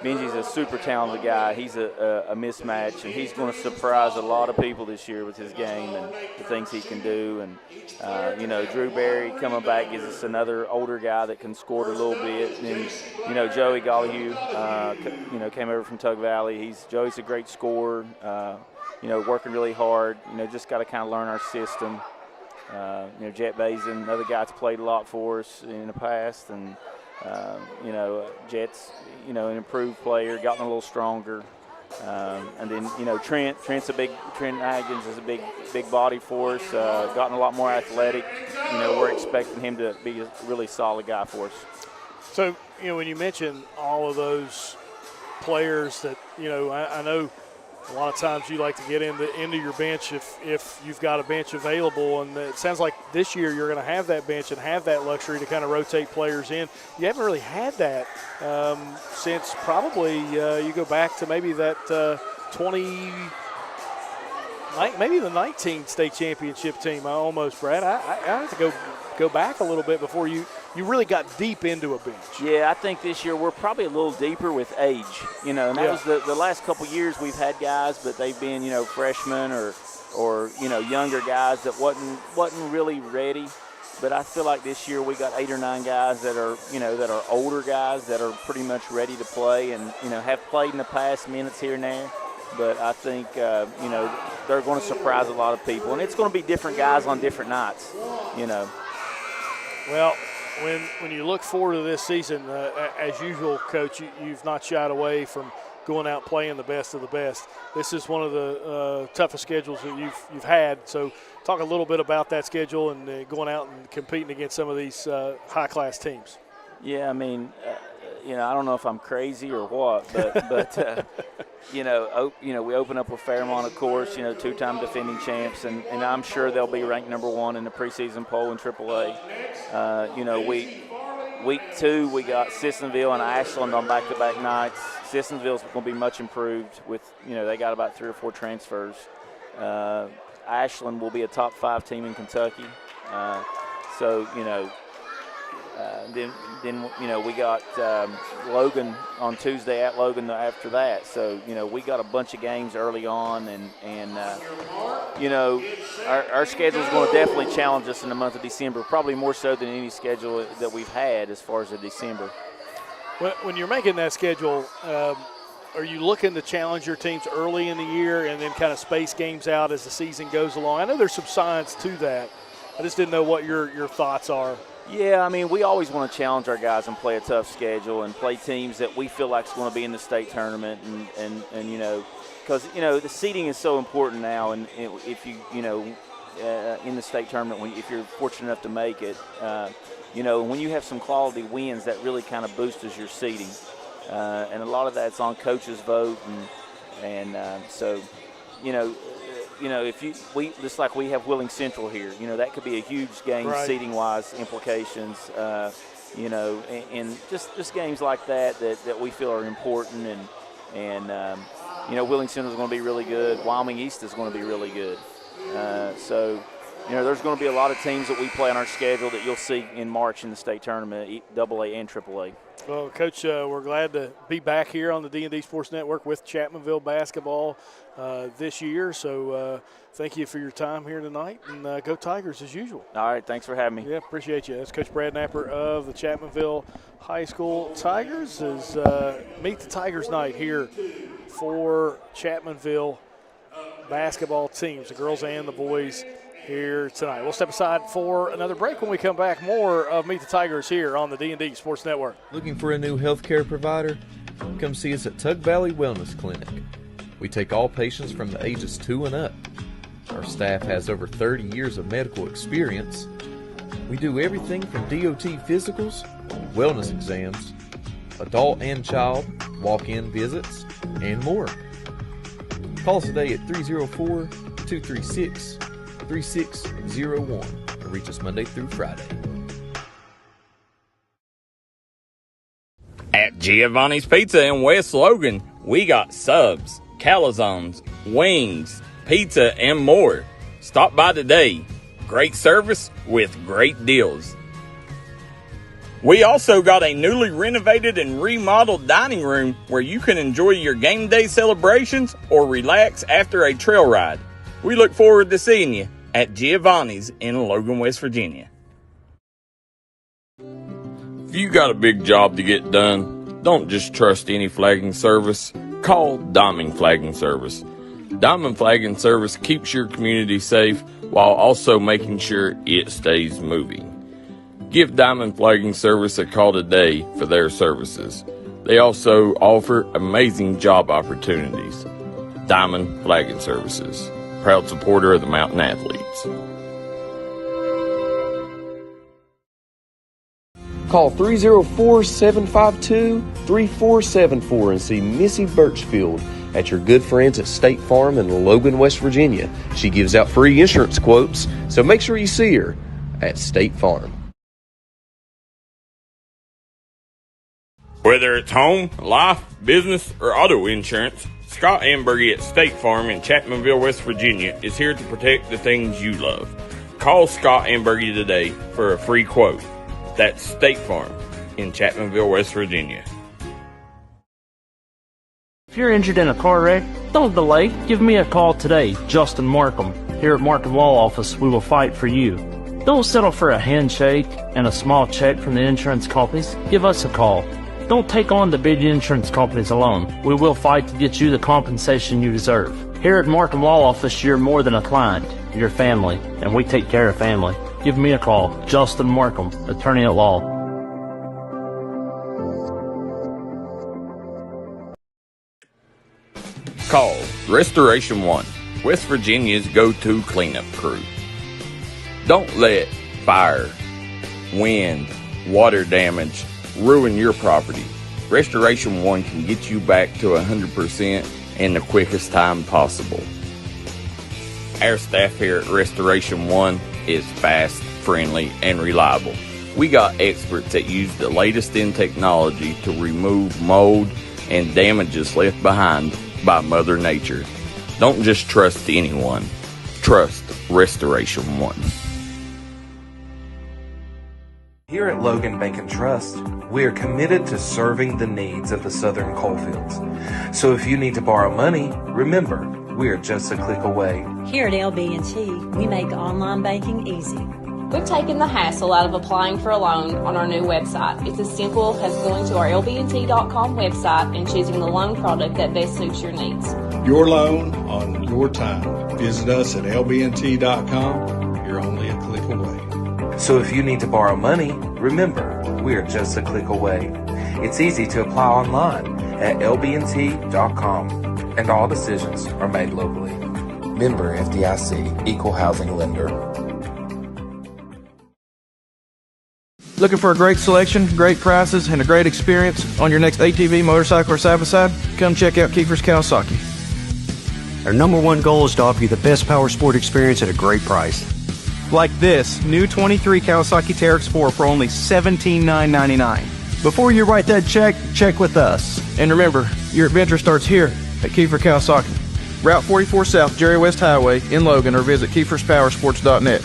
Benji's a super talented guy. He's a mismatch, and he's going to surprise a lot of people this year with his game and the things he can do. And Drew Berry coming back gives us another older guy that can score it a little bit. And then Joey Gollihue, came over from Tug Valley. Joey's a great scorer. Working really hard. Just got to kind of learn our system. Jet Bazin, another guy that's played a lot for us in the past, and Jet's an improved player, gotten a little stronger, and then Trent Aggins is a big body for us, gotten a lot more athletic. We're expecting him to be a really solid guy for us. So when you mention all of those players that I know. A lot of times you like to get into your bench if you've got a bench available, and it sounds like this year you're going to have that bench and have that luxury to kind of rotate players in. You haven't really had that since probably you go back to maybe that maybe the 19 state championship team almost, Brad. I have to go back a little bit before you really got deep into a bench. Yeah, I think this year we're probably a little deeper with age, and that was the last couple years we've had guys, but they've been, freshmen or younger guys that wasn't really ready. But I feel like this year we got 8 or 9 guys that are older guys that are pretty much ready to play and, have played in the past minutes here and there. But I think, they're going to surprise a lot of people. And it's going to be different guys on different nights, Well, when you look forward to this season, as usual, Coach, you've not shied away from going out playing the best of the best. This is one of the toughest schedules that you've had. So talk a little bit about that schedule and going out and competing against some of these high-class teams. Yeah, I mean, I don't know if I'm crazy or what, but we open up with Fairmont, of course, 2-time defending champs, and I'm sure they'll be ranked number 1 in the preseason poll in AAA. week 2, we got Sissonville and Ashland on back-to-back nights. Sissonville's going to be much improved with, they got about 3 or 4 transfers. Ashland will be a top 5 team in Kentucky. Then we got Logan on Tuesday at Logan after that. So, we got a bunch of games early on, and our schedule is going to definitely challenge us in the month of December, probably more so than any schedule that we've had as far as the December. When you're making that schedule, are you looking to challenge your teams early in the year and then kind of space games out as the season goes along? I know there's some science to that. I just didn't know what your thoughts are. Yeah, we always want to challenge our guys and play a tough schedule and play teams that we feel like is going to be in the state tournament, and because the seeding is so important now, and if you in the state tournament, if you're fortunate enough to make it, when you have some quality wins, that really kind of boosts your seeding, and a lot of that's on coaches' vote, just like we have Wheeling Central here, that could be a huge game, right, seeding-wise implications, and just games like that we feel are important, and Wheeling Central is going to be really good. Wyoming East is going to be really good. There's going to be a lot of teams that we play on our schedule that you'll see in March in the state tournament, AA and AAA. Well, Coach, we're glad to be back here on the D&D Sports Network with Chapmanville basketball this year. So thank you for your time here tonight, and go Tigers as usual. All right, thanks for having me. Yeah, appreciate you. That's Coach Brad Napper of the Chapmanville High School Tigers. Is Meet the Tigers night here for Chapmanville basketball teams, the girls and the boys, here tonight. We'll step aside for another break. When we come back, more of Meet the Tigers here on the D&D Sports Network. Looking for a new healthcare provider? Come see us at Tug Valley Wellness Clinic. We take all patients from the ages 2 and up. Our staff has over 30 years of medical experience. We do everything from DOT physicals, wellness exams, adult and child, walk-in visits, and more. Call us today at 304-236-3601 and reach us Monday through Friday. At Giovanni's Pizza in West Logan, we got subs, calzones, wings, pizza, and more. Stop by today. Great service with great deals. We also got a newly renovated and remodeled dining room where you can enjoy your game day celebrations or relax after a trail ride. We look forward to seeing you at Giovanni's in Logan, West Virginia. If you got a big job to get done, don't just trust any flagging service. Call Diamond Flagging Service. Diamond Flagging Service keeps your community safe while also making sure it stays moving. Give Diamond Flagging Service a call today for their services. They also offer amazing job opportunities. Diamond Flagging Services, proud supporter of the Mountain Athletes. Call 304-752-3474 and see Missy Birchfield at your good friends at State Farm in Logan, West Virginia. She gives out free insurance quotes, so make sure you see her at State Farm. Whether it's home, life, business, or auto insurance, Scott Ambergy at State Farm in Chapmanville, West Virginia is here to protect the things you love. Call Scott Ambergy today for a free quote. That's State Farm in Chapmanville, West Virginia. If you're injured in a car wreck, don't delay. Give me a call today, Justin Markham. Here at Markham Law Office, we will fight for you. Don't settle for a handshake and a small check from the insurance companies. Give us a call. Don't take on the big insurance companies alone. We will fight to get you the compensation you deserve. Here at Markham Law Office, you're more than a client. You're family, and we take care of family. Give me a call, Justin Markham, attorney at law. Call Restoration One, West Virginia's go-to cleanup crew. Don't let fire, wind, water damage ruin your property. Restoration One can get you back to 100% in the quickest time possible. Our staff here at Restoration One is fast, friendly, and reliable. We got experts that use the latest in technology to remove mold and damages left behind by Mother Nature. Don't just trust anyone. Trust Restoration One. Here at Logan Bank and Trust, we are committed to serving the needs of the Southern coalfields. So if you need to borrow money, remember, we are just a click away. Here at LB&T, we make online banking easy. We've taken the hassle out of applying for a loan on our new website. It's as simple as going to our lbnt.com website and choosing the loan product that best suits your needs. Your loan on your time. Visit us at lbnt.com. You're only a click away. So if you need to borrow money, remember, we are just a click away. It's easy to apply online at lbnt.com, and all decisions are made locally. Member FDIC, Equal Housing Lender. Looking for a great selection, great prices, and a great experience on your next ATV, motorcycle, or side-by-side? Come check out Kiefer's Kawasaki. Our number one goal is to offer you the best power sport experience at a great price. Like this new 23 Kawasaki Teryx 4 for only $17,999. Before you write that check, check with us. And remember, your adventure starts here at Kiefer Kawasaki. Route 44 South, Jerry West Highway in Logan, or visit KiefersPowersports.net.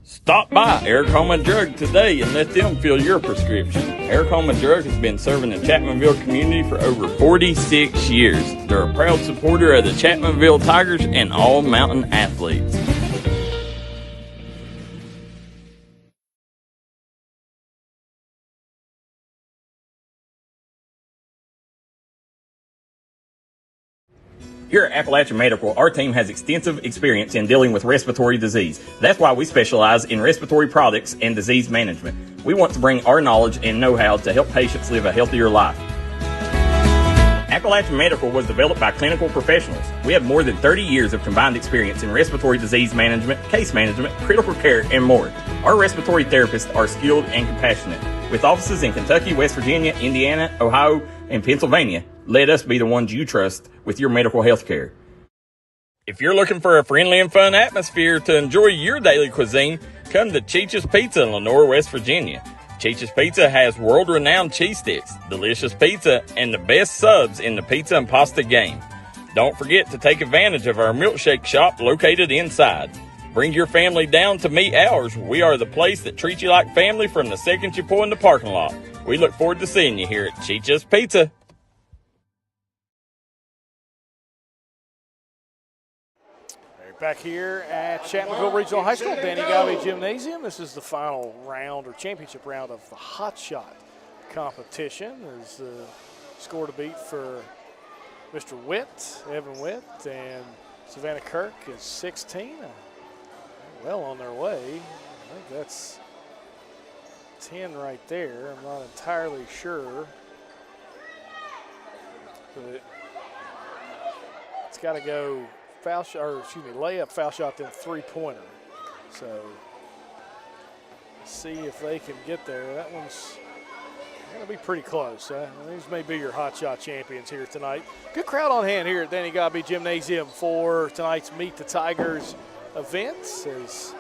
Stop by Eric Homa Drug today and let them fill your prescription. Eric Homa Drug has been serving the Chapmanville community for over 46 years. They're a proud supporter of the Chapmanville Tigers and all mountain athletes. Here at Appalachian Medical, our team has extensive experience in dealing with respiratory disease. That's why we specialize in respiratory products and disease management. We want to bring our knowledge and know-how to help patients live a healthier life. Appalachian Medical was developed by clinical professionals. We have more than 30 years of combined experience in respiratory disease management, case management, critical care, and more. Our respiratory therapists are skilled and compassionate. With offices in Kentucky, West Virginia, Indiana, Ohio, and Pennsylvania, let us be the ones you trust with your medical health care. If you're looking for a friendly and fun atmosphere to enjoy your daily cuisine, come to Cheech's Pizza in Lenore, West Virginia. Cheech's Pizza has world-renowned cheese sticks, delicious pizza, and the best subs in the pizza and pasta game. Don't forget to take advantage of our milkshake shop located inside. Bring your family down to meet ours. We are the place that treats you like family from the second you pull in the parking lot. We look forward to seeing you here at Cheech's Pizza. Back here at Chapmanville Regional High School, Danny Galvey Gymnasium. This is the final round or championship round of the hot shot competition. There's the score to beat for Mr. Witt, Evan Witt, and Savannah Kirk is 16. Well on their way. I think that's 10 right there. I'm not entirely sure. But it's got to go foul shot, or excuse me, layup, foul shot, then three-pointer. So see if they can get there. That one's going to be pretty close. These may be your hot shot champions here tonight. Good crowd on hand here at Danny Galvey Gymnasium for tonight's Meet the Tigers events. As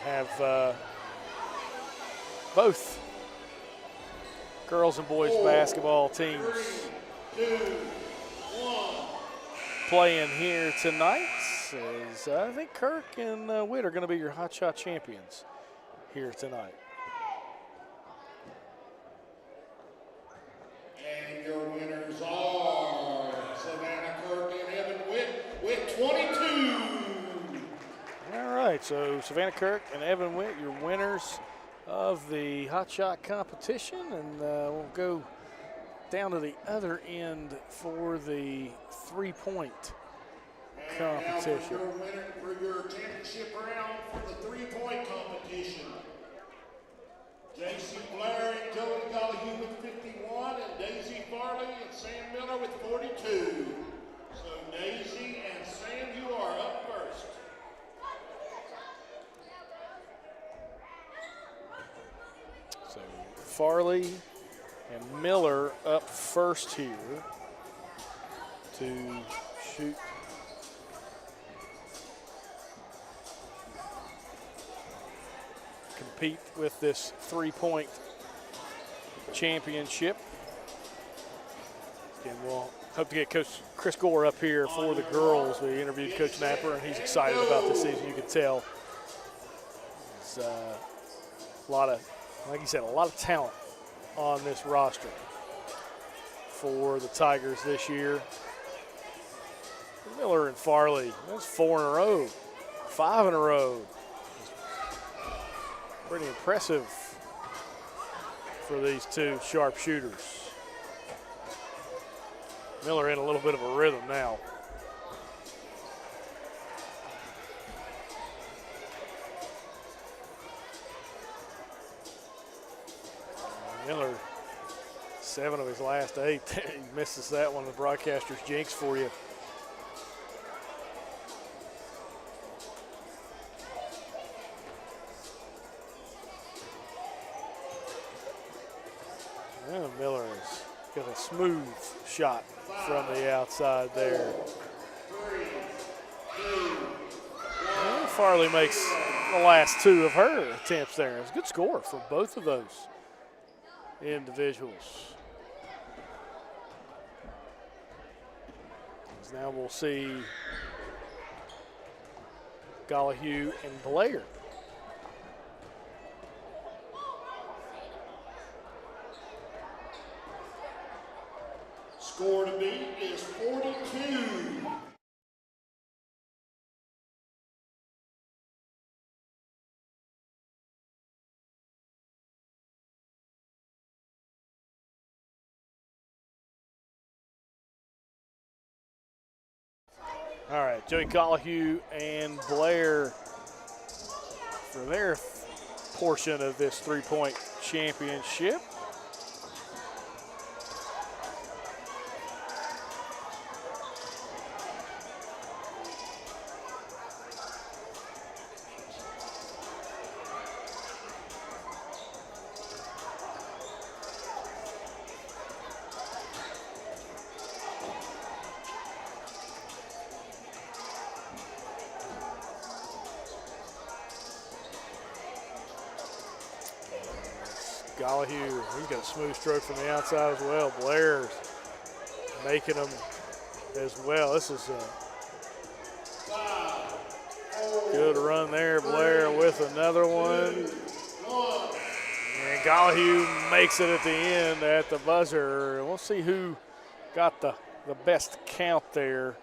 have both girls and boys basketball teams playing here tonight. As I think Kirk and Witt are going to be your hot shot champions here tonight. And your winners are Savannah Kirk and Evan Witt with 22. All right, so Savannah Kirk and Evan Witt, your winners of the hot shot competition, and we'll go down to the other end for the three-point competition. And now for your championship round for the three-point competition. J.C. Blair and Joey Gollihue with 51, and Daisy Farley and Sam Miller with 42. So Daisy and Sam, you are up first. So Farley and Miller up first here. to shoot. Compete with this three-point championship. And we'll hope to get Coach Chris Gore up here for the girls. We interviewed Coach Napper, and he's excited about this season. You can tell. It's a lot of, like you said, a lot of talent on this roster for the Tigers this year. Miller and Farley, that's 4 in a row, 5 in a row. Pretty impressive for these two sharpshooters. Miller in a little bit of a rhythm now. Miller, 7 of his last 8. He misses that one. The broadcaster's jinx for you. And Miller has got a smooth shot from the outside there. And Farley makes the last 2 of her attempts there. It's a good score for both of those individuals. As now we'll see Gollihue and Blair. Score to beat is 42. All right, Joey Gollihue and Blair for their portion of this three-point championship. Gollihue, he's got a smooth stroke from the outside as well. Blair's making them as well. This is a good run there. Blair with another one. And Gollihue makes it at the end at the buzzer. We'll see who got the best count there.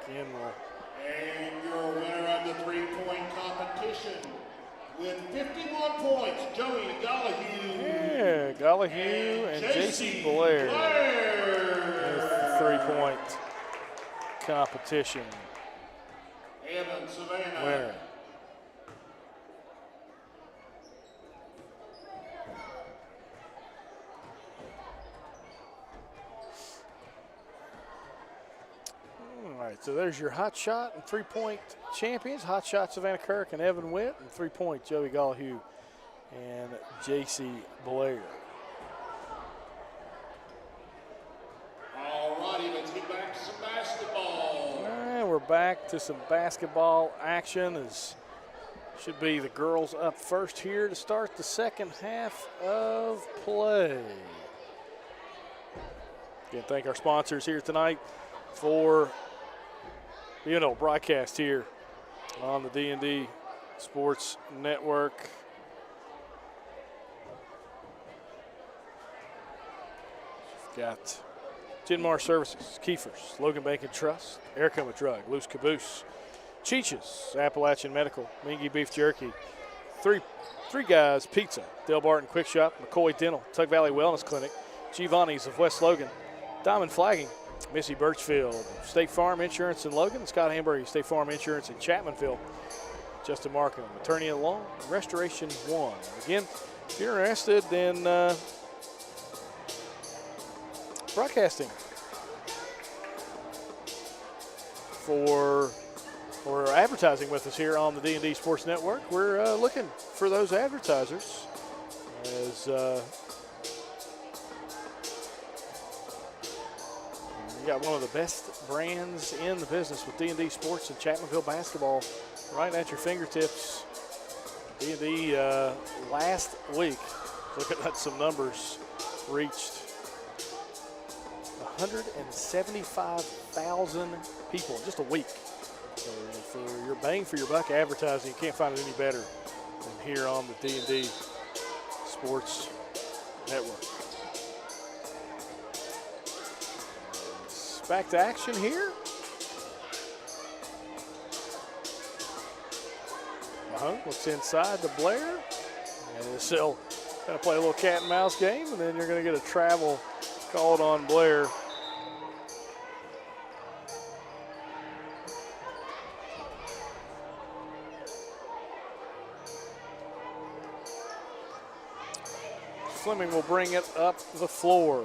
And your winner of the three-point competition with 51 points, Joey Gollihue. Yeah, Gollihue and J.C. Blair with the three-point competition Evan Savannah. winner. All right, so there's your hot shot and three-point champions. Hot shot Savannah Kirk and Evan Witt, and three-point Joey Gollihue and J.C. Blair. All righty, let's get back to some basketball. All right, we're back to some basketball action. Should be the girls up first here to start the second half of play. Again, thank our sponsors here tonight for the broadcast here on the D&D Sports Network. We've got Genmar Services, Kiefer's, Logan Bank and Trust, Aircoma Drug, Loose Caboose, Cheech's, Appalachian Medical, Mingy Beef Jerky, Three Guys Pizza, Del Barton Quick Shop, McCoy Dental, Tug Valley Wellness Clinic, Giovanni's of West Logan, Diamond Flagging, Missy Birchfield, State Farm Insurance in Logan, Scott Hamburg, State Farm Insurance in Chapmanville, Justin Markham, Attorney at Law, Restoration One. Again, if you're interested in broadcasting for or advertising with us here on the D&D Sports Network, we're looking for those advertisers as you got one of the best brands in the business with D&D Sports and Chapmanville basketball right at your fingertips. D&D last week, looking at some numbers, reached 175,000 people in just a week. So for your bang for your buck advertising, you can't find it any better than here on the D&D Sports Network. Back to action here. Mahone looks inside to Blair. And so going to play a little cat and mouse game, and then you're going to get a travel called on Blair. Fleming will bring it up the floor.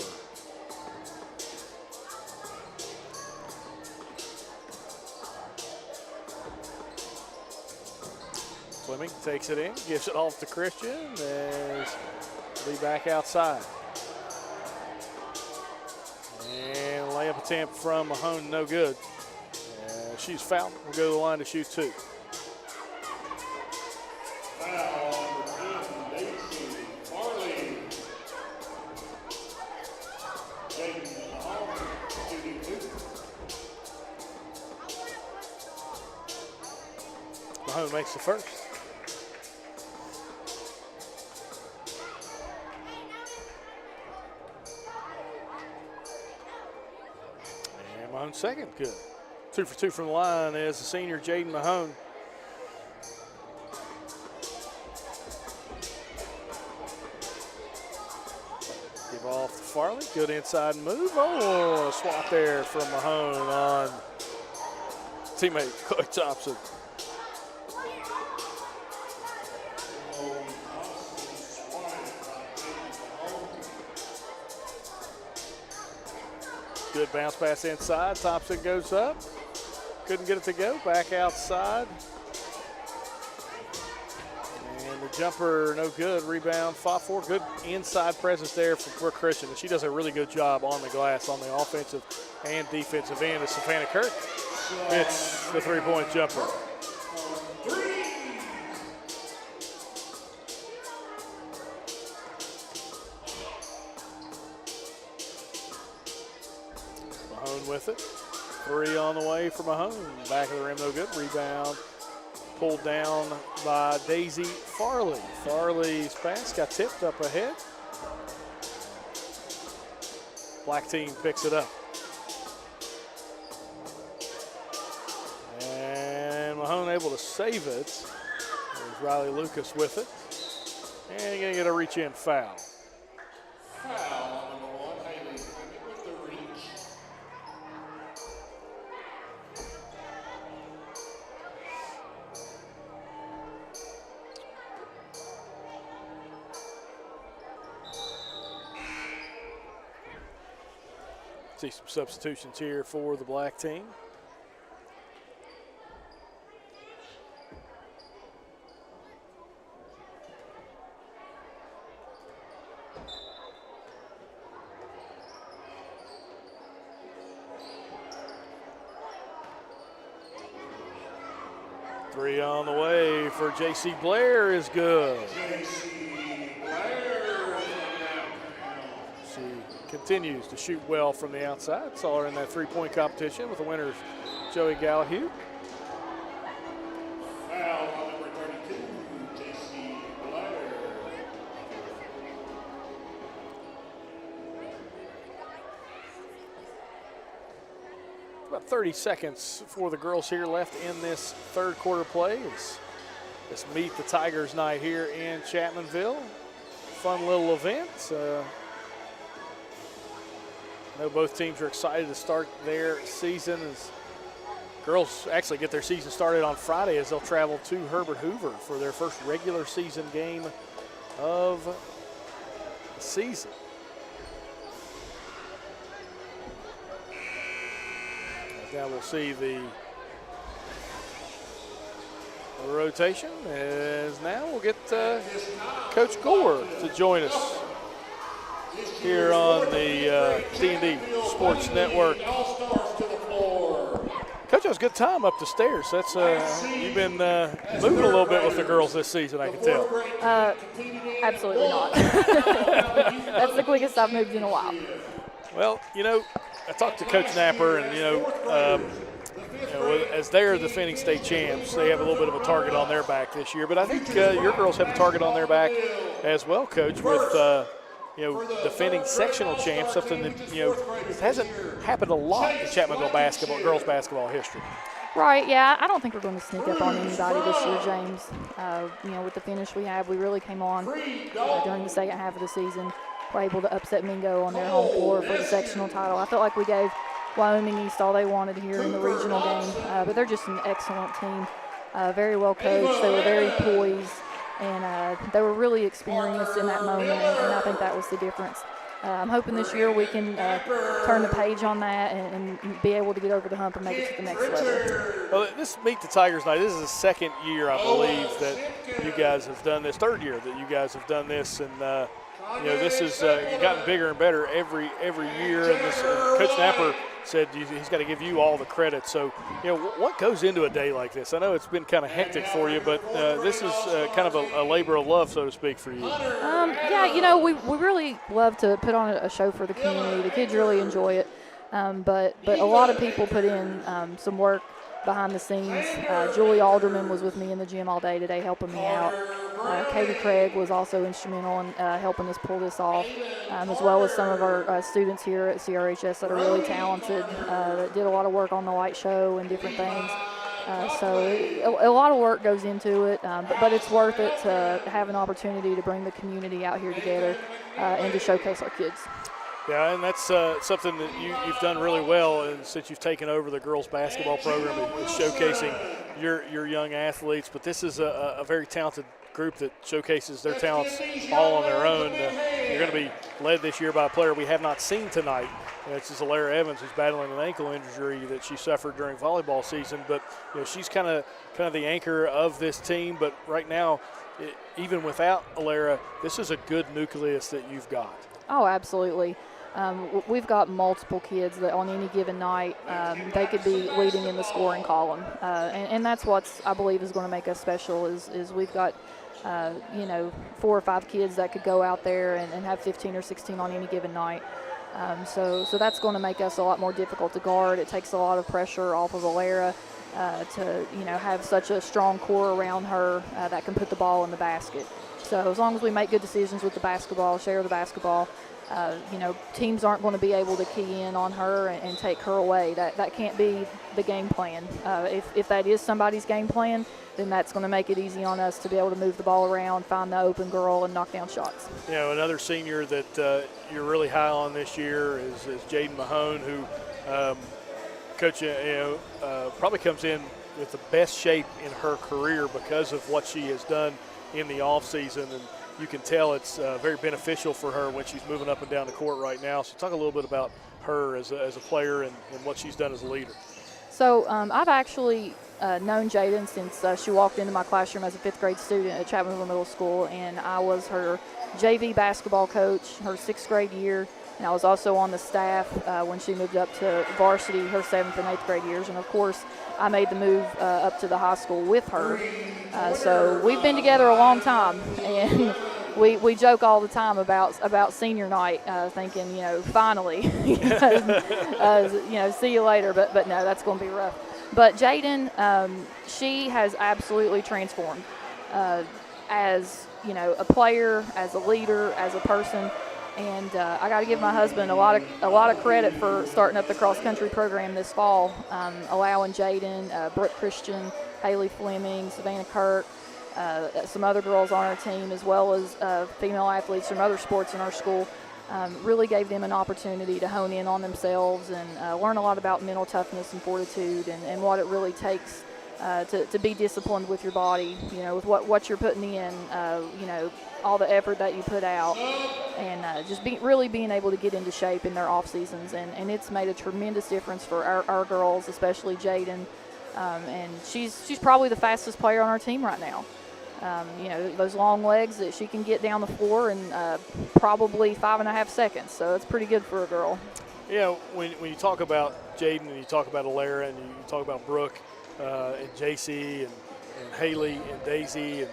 Fleming takes it in, gives it off to Christian, as he'll be back outside. And layup attempt from Mahone, no good. She's fouled. We'll go to the line to shoot two. Mahone makes the first. And Mahone second, good. 2 for 2 from the line is the senior Jaden Mahone. Give off to Farley, good inside move. Oh, a swat there from Mahone on teammate Chloe Thompson. Good bounce pass inside. Thompson goes up. Couldn't get it to go. Back outside. And the jumper, no good. Rebound, fought for. Good inside presence there for Christian. And she does a really good job on the glass on the offensive and defensive end. As Savannah Kirk hits the three-point jumper. With it. 3 on the way for Mahone. Back of the rim, no good. Rebound pulled down by Daisy Farley. Farley's pass got tipped up ahead. Black team picks it up. And Mahone able to save it. There's Riley Lucas with it. And you're going to get a reach-in foul. See some substitutions here for the black team. Three on the way for J.C. Blair is good. She continues to shoot well from the outside. Saw her in that three-point competition with the winners, Joey Gallahue. Foul on number 32, J.C. Blair. About 30 seconds for the girls here left in this third quarter play. Let's meet the Tigers night here in Chapmanville. Fun little event. I know both teams are excited to start their season. As girls actually get their season started on Friday as they'll travel to Herbert Hoover for their first regular season game of the season. Now we'll see the rotation, as now we'll get Coach Gore to join us here on the D&D Sports Network. Coach, that was a good time up the stairs. That's you've been moving a little bit with the girls this season, I can tell. Absolutely not. That's the quickest I've moved in a while. Well, I talked to Coach Napper, and as they're the defending state champs, they have a little bit of a target on their back this year. But I think your girls have a target on their back as well, Coach, with defending sectional champs, something that hasn't happened a lot in Chapmanville girls basketball history. Right, yeah, I don't think we're going to sneak up on anybody this year, James. With the finish we have, we really came on during the second half of the season. We're able to upset Mingo on their home floor for the sectional title. I felt like we gave Wyoming East all they wanted here in the regional game, but they're just an excellent team, very well coached. They were very poised, and they were really experienced in that moment, and I think that was the difference. I'm hoping this year we can turn the page on that and be able to get over the hump and make it to the next level. Well, this Meet the Tigers night, this is the second year, I believe, that you guys have done this, third year that you guys have done this, and this has gotten bigger and better every year. And Coach Napper said he's got to give you all the credit. So, what goes into a day like this? I know it's been kind of hectic for you, but this is kind of a labor of love, so to speak, for you. We really love to put on a show for the community. The kids really enjoy it, but a lot of people put in some work behind the scenes. Julie Alderman was with me in the gym all day today helping me out. Katie Craig was also instrumental in helping us pull this off, as well as some of our students here at CRHS that are really talented, that did a lot of work on the light show and different things. A lot of work goes into it, but it's worth it to have an opportunity to bring the community out here together and to showcase our kids. Yeah, and that's something that you've done really well, and since you've taken over the girls basketball program, is showcasing your young athletes. But this is a very talented group that showcases their talents all on their own. You're going to be led this year by a player we have not seen tonight. This is Alara Evans, who's battling an ankle injury that she suffered during volleyball season. But she's kind of the anchor of this team. But right now, even without Alara, this is a good nucleus that you've got. Oh, absolutely. We've got multiple kids that on any given night they could be leading in the scoring column, and that's what's I believe is going to make us special is we've got 4 or 5 kids that could go out there and have 15 or 16 on any given night. So that's going to make us a lot more difficult to guard. It takes a lot of pressure off of Alara to have such a strong core around her that can put the ball in the basket. So as long as we make good decisions with the basketball, share the basketball, teams aren't going to be able to key in on her and take her away. That can't be the game plan. If that is somebody's game plan, then that's going to make it easy on us to be able to move the ball around, find the open girl, and knock down shots. Another senior that you're really high on this year is Jaden Mahone, who, Coach, probably comes in with the best shape in her career because of what she has done in the offseason, and you can tell it's very beneficial for her when she's moving up and down the court right now. So talk a little bit about her as a player and what she's done as a leader. So I've actually known Jaden since she walked into my classroom as a 5th grade student at Chapmanville Middle School, and I was her JV basketball coach her 6th grade year, and I was also on the staff when she moved up to varsity her 7th and 8th grade years, and of course I made the move up to the high school with her. So we've been together a long time, and we joke all the time about senior night, thinking, finally, see you later. But no, that's going to be rough. But Jaden, she has absolutely transformed as a player, as a leader, as a person. And I got to give my husband a lot of credit for starting up the cross country program this fall, allowing Jaden, Brooke Christian, Haley Fleming, Savannah Kirk, some other girls on our team, as well as female athletes from other sports in our school, really gave them an opportunity to hone in on themselves and learn a lot about mental toughness and fortitude and what it really takes to be disciplined with your body, with what you're putting in, all the effort that you put out, and just really being able to get into shape in their off seasons, and it's made a tremendous difference for our girls, especially Jaden. And she's probably the fastest player on our team right now. Those long legs that she can get down the floor in probably 5.5 seconds. So it's pretty good for a girl. Yeah, when you talk about Jaden and you talk about Alara and you talk about Brooke and JC and Haley and Daisy and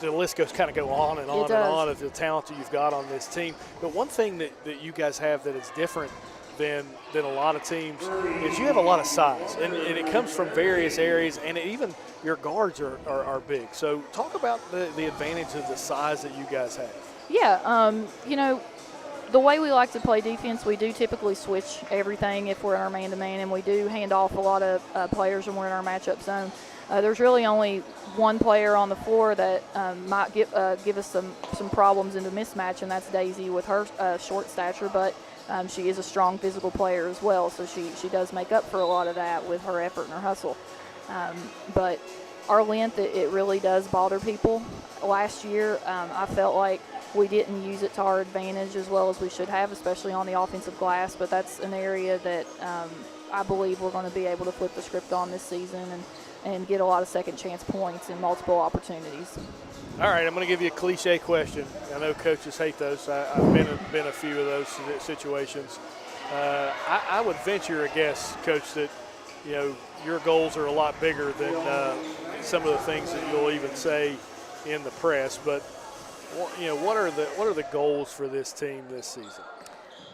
the list goes kind of go on and on and on of the talent that you've got on this team. But one thing that you guys have that is different than a lot of teams is you have a lot of size, and it comes from various areas, and even your guards are big. So talk about the advantage of the size that you guys have. Yeah, the way we like to play defense, we do typically switch everything if we're in our man-to-man, and we do hand off a lot of players when we're in our matchup zone. There's really only one player on the floor that might give us some problems in the mismatch, and that's Daisy with her short stature, but she is a strong physical player as well, so she does make up for a lot of that with her effort and her hustle. But our length, it really does bother people. Last year, I felt like we didn't use it to our advantage as well as we should have, especially on the offensive glass, but that's an area that I believe we're going to be able to flip the script on this season and get a lot of second chance points and multiple opportunities. All right, I'm going to give you a cliche question. I know coaches hate those. I've been a few of those situations. I would venture a guess, Coach, that your goals are a lot bigger than some of the things that you'll even say in the press. But what are the goals for this team this season?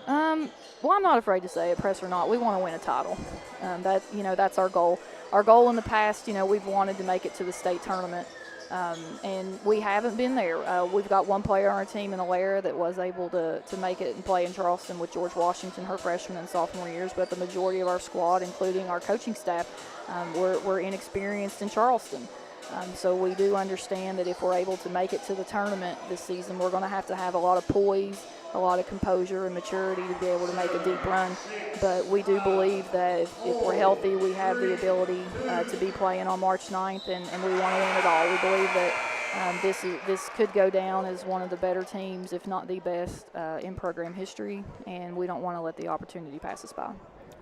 Well, I'm not afraid to say it, press or not. We want to win a title. That's our goal. Our goal in the past, we've wanted to make it to the state tournament. And we haven't been there. We've got one player on our team in Alara that was able to make it and play in Charleston with George Washington her freshman and sophomore years, but the majority of our squad, including our coaching staff, we're inexperienced in Charleston. So we do understand that if we're able to make it to the tournament this season, we're going to have a lot of poise, a lot of composure and maturity to be able to make a deep run. But we do believe that if we're healthy, we have the ability to be playing on March 9th, and we want to win it all. We believe that this could go down as one of the better teams, if not the best, in program history, and we don't want to let the opportunity pass us by.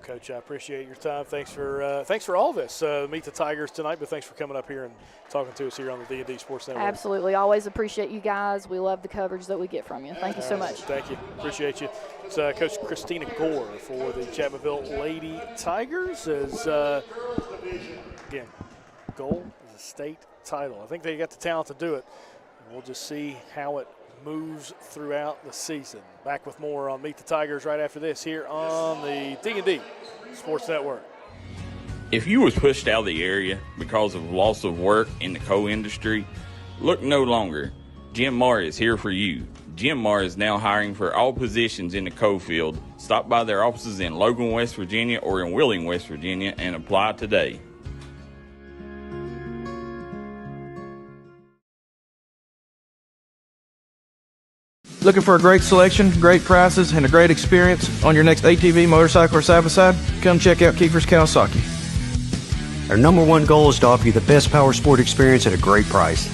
Coach, I appreciate your time. Thanks for all this. Meet the Tigers tonight, but thanks for coming up here and talking to us here on the D&D Sports Network. Absolutely. Always appreciate you guys. We love the coverage that we get from you. Thank you so much. Thank you. Appreciate you. It's Coach Christina Gore for the Chapmanville Lady Tigers. Again, goal is a state title. I think they got the talent to do it. And we'll just see how it moves throughout the season. Back with more on Meet the Tigers right after this here on the D&D Sports Network. If you was pushed out of the area because of loss of work in the coal industry, look no longer. Jim Marr is here for you. Jim Marr is now hiring for all positions in the coal field. Stop by their offices in Logan, West Virginia or in Wheeling, West Virginia and apply today. Looking for a great selection, great prices, and a great experience on your next ATV, motorcycle, or side-by-side? Come check out Kiefer's Kawasaki. Our number one goal is to offer you the best power sport experience at a great price.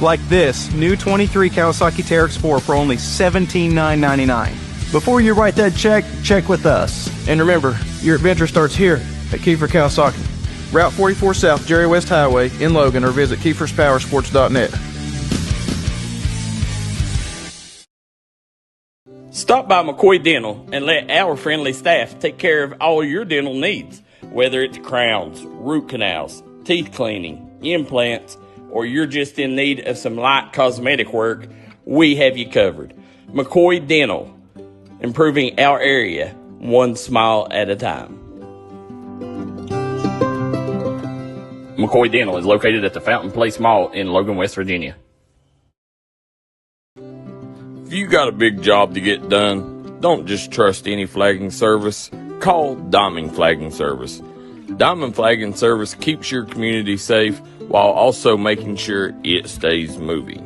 Like this new 23 Kawasaki Teryx 4 for only $17,999. Before you write that check with us. And remember, your adventure starts here at Kiefer Kawasaki. Route 44 South, Jerry West Highway in Logan, or visit KiefersPowersports.net. Stop by McCoy Dental and let our friendly staff take care of all your dental needs. Whether it's crowns, root canals, teeth cleaning, implants, or you're just in need of some light cosmetic work, we have you covered. McCoy Dental, improving our area one smile at a time. McCoy Dental is located at the Fountain Place Mall in Logan, West Virginia. If you got a big job to get done, don't just trust any flagging service. Call Diamond Flagging Service. Diamond Flagging Service keeps your community safe while also making sure it stays moving.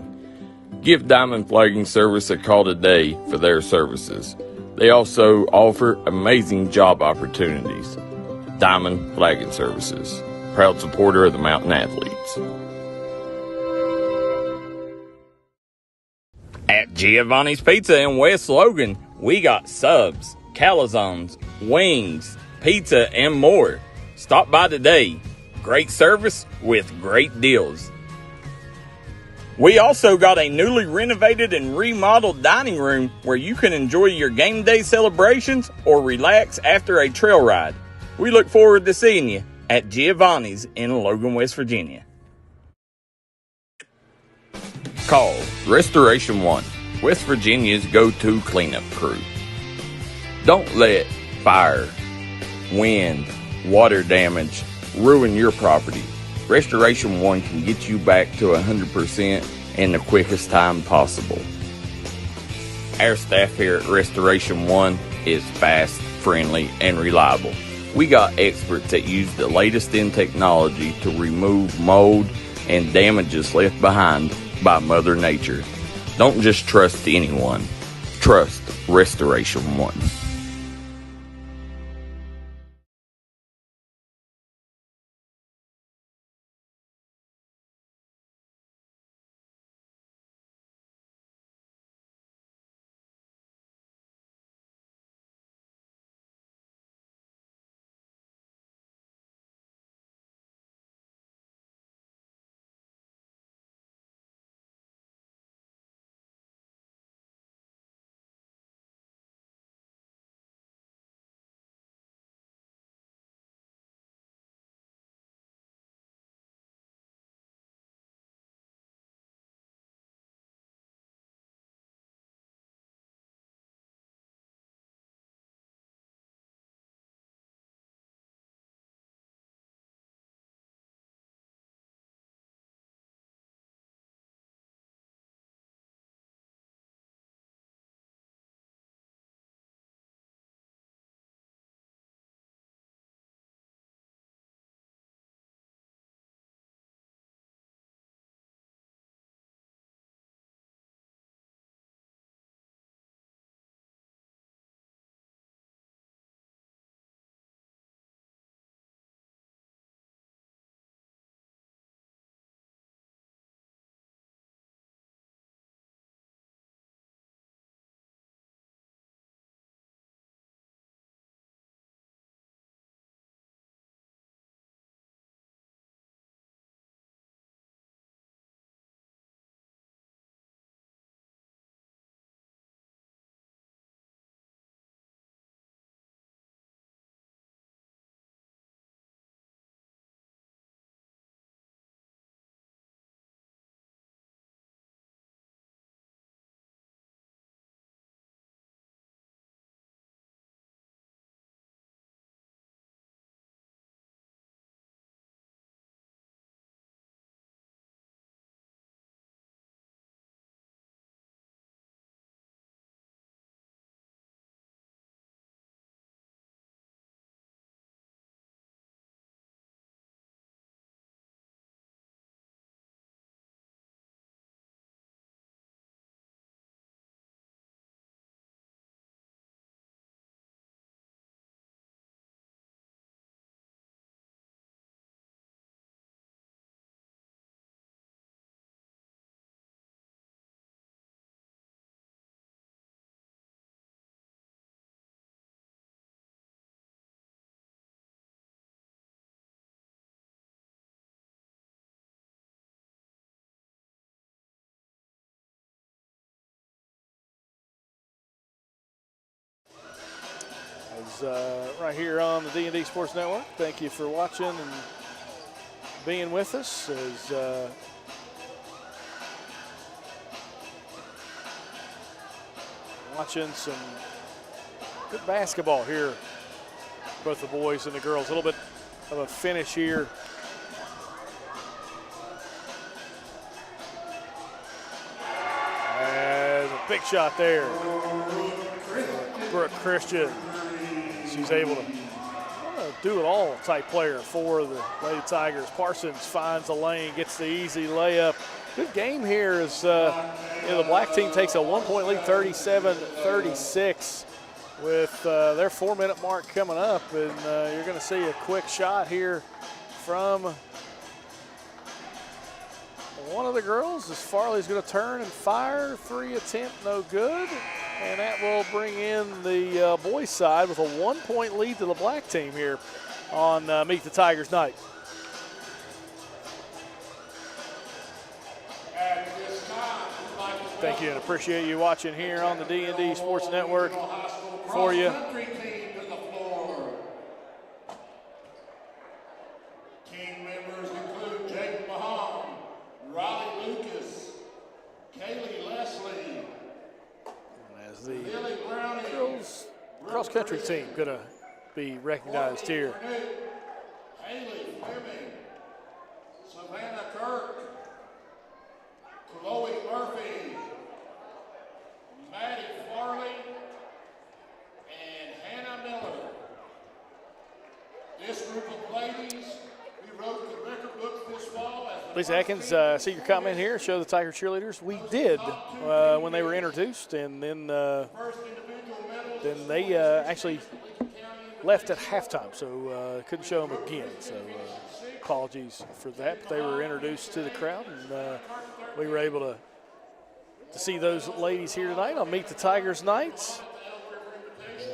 Give Diamond Flagging Service a call today for their services. They also offer amazing job opportunities. Diamond Flagging Services, proud supporter of the Mountain Athletes. At Giovanni's Pizza in West Logan, we got subs, calzones, wings, pizza, and more. Stop by today. Great service with great deals. We also got a newly renovated and remodeled dining room where you can enjoy your game day celebrations or relax after a trail ride. We look forward to seeing you at Giovanni's in Logan, West Virginia. Call Restoration One, West Virginia's go-to cleanup crew. Don't let fire, wind, water damage ruin your property. Restoration One can get you back to 100% in the quickest time possible. Our staff here at Restoration One is fast, friendly, and reliable. We got experts that use the latest in technology to remove mold and damages left behind by Mother Nature. Don't just trust anyone. Trust Restoration One. Right here on the D&D Sports Network. Thank you for watching and being with us as watching some good basketball here. Both the boys and the girls. A little bit of a finish here. And a big shot there. Brooke Christian. She's able to do it all type player for the Lady Tigers. Parsons finds a lane, gets the easy layup. Good game here as the black team takes a 1-point lead, 37-36 with their 4-minute mark coming up. And you're going to see a quick shot here from one of the girls as Farley's going to turn and fire. 3 attempt, no good. And that will bring in the boys' side with a 1-point lead to the black team here on Meet the Tigers night. Thank you and appreciate you watching here on the D&D Sports Network for you. Team members include Jake Mahon, Riley Lucas, Kaylee Leslie, and as the girls cross-country team going to be recognized here. Haley Fleming, Savannah Kirk, Chloe Murphy, Maddie Farley, and Hannah Miller. This group of ladies, we wrote the record book this fall. Lisa Atkins, I see your comment here. Show the Tiger cheerleaders. We did when they were introduced, and then they actually left at halftime, so couldn't show them again. So apologies for that. But they were introduced to the crowd, and we were able to see those ladies here tonight on Meet the Tigers Nights.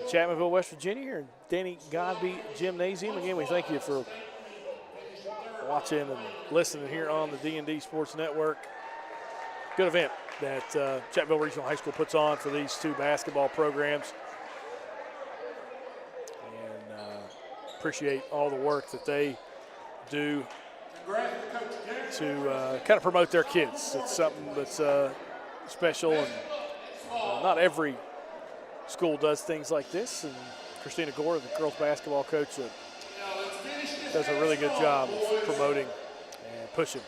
Chapmanville, West Virginia, here in Danny Godby Gymnasium. Again, we thank you for watching and listening here on the D&D Sports Network. Good event that Chapmanville Regional High School puts on for these two basketball programs. And appreciate all the work that they do to kind of promote their kids. It's something that's special, and not every school does things like this. And Christina Gore, the girls basketball coach, does a really good job of promoting and pushing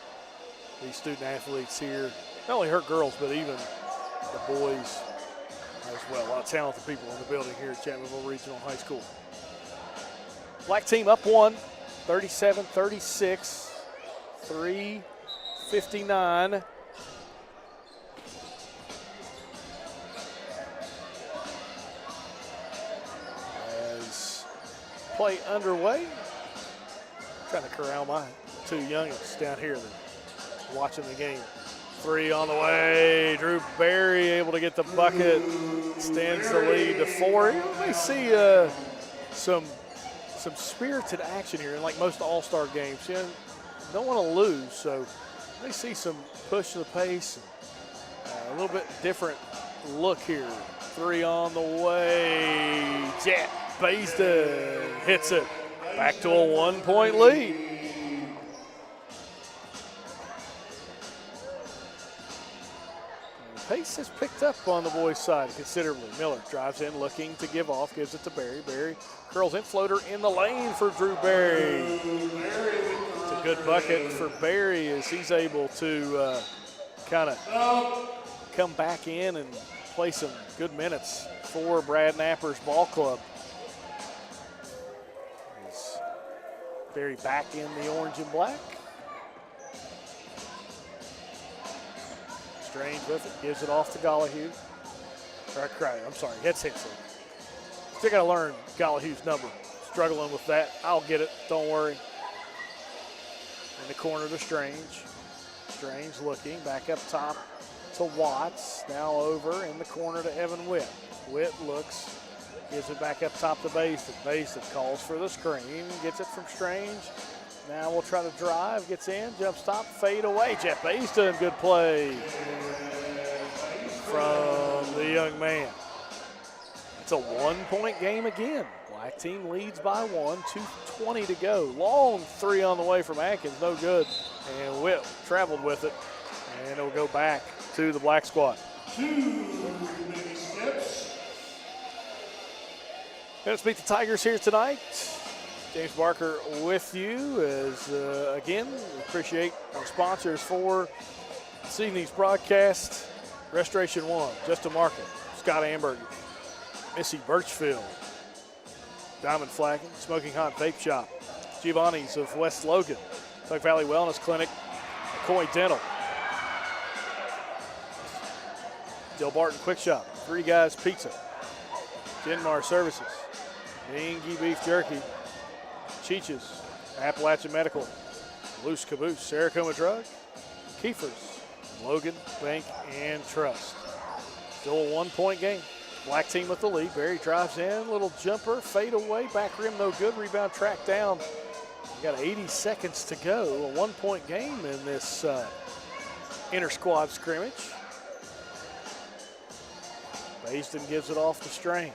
these student athletes here. Not only her girls, but even the boys as well. A lot of talented people in the building here at Chapmanville Regional High School. Black team up one, 37-36, 3:59. As play underway. Trying to corral my two youngins down here that are watching the game. Three on the way. Drew Berry able to get the bucket. Extends the lead to 4. You may see some spirited action here. And like most all-star games, you don't want to lose. So you may see some push to the pace. And, a little bit different look here. 3 on the way. Jet Bayston hits it. Back to a 1-point lead. And the pace has picked up on the boys' side considerably. Miller drives in, looking to give off, gives it to Berry. Berry curls in, floater in the lane for Drew Berry. It's a good bucket for Berry as he's able to kind of come back in and play some good minutes for Brad Napper's ball club. Berry back in the orange and black. Strange with it, gives it off to Gollahue. I'm sorry, it's Hensley. Still got to learn Gollahue's number. Struggling with that. I'll get it, don't worry. In the corner to Strange. Strange looking, back up top to Watts. Now over in the corner to Evan Witt. Witt looks. Gives it back up top to Bayston. Bayston calls for the screen, gets it from Strange. Now we'll try to drive, gets in, jump stop, fade away. Jeff Bayston, good play from the young man. It's a 1-point game again. Black team leads by 1, 2:20 to go. Long 3 on the way from Atkins, no good. And Witt traveled with it, and it'll go back to the black squad. Let's meet the Tigers here tonight. James Barker with you as, again, we appreciate our sponsors for this evening's broadcast. Restoration One, Justin Markham, Scott Amberger, Missy Birchfield, Diamond Flagging, Smoking Hot Vape Shop, Giovanni's of West Logan, Tuck Valley Wellness Clinic, McCoy Dental, Del Barton Quick Shop, Three Guys Pizza, Genmar Services, Dingy Beef Jerky, Cheech's, Appalachian Medical, Loose Caboose, Saracoma Drug, Kiefer's, Logan Bank and Trust. Still a 1-point game. Black team with the lead. Berry drives in, little jumper, fade away, back rim no good, rebound tracked down. We got 80 seconds to go. A 1-point game in this inter-squad scrimmage. Baisden gives it off to Strange.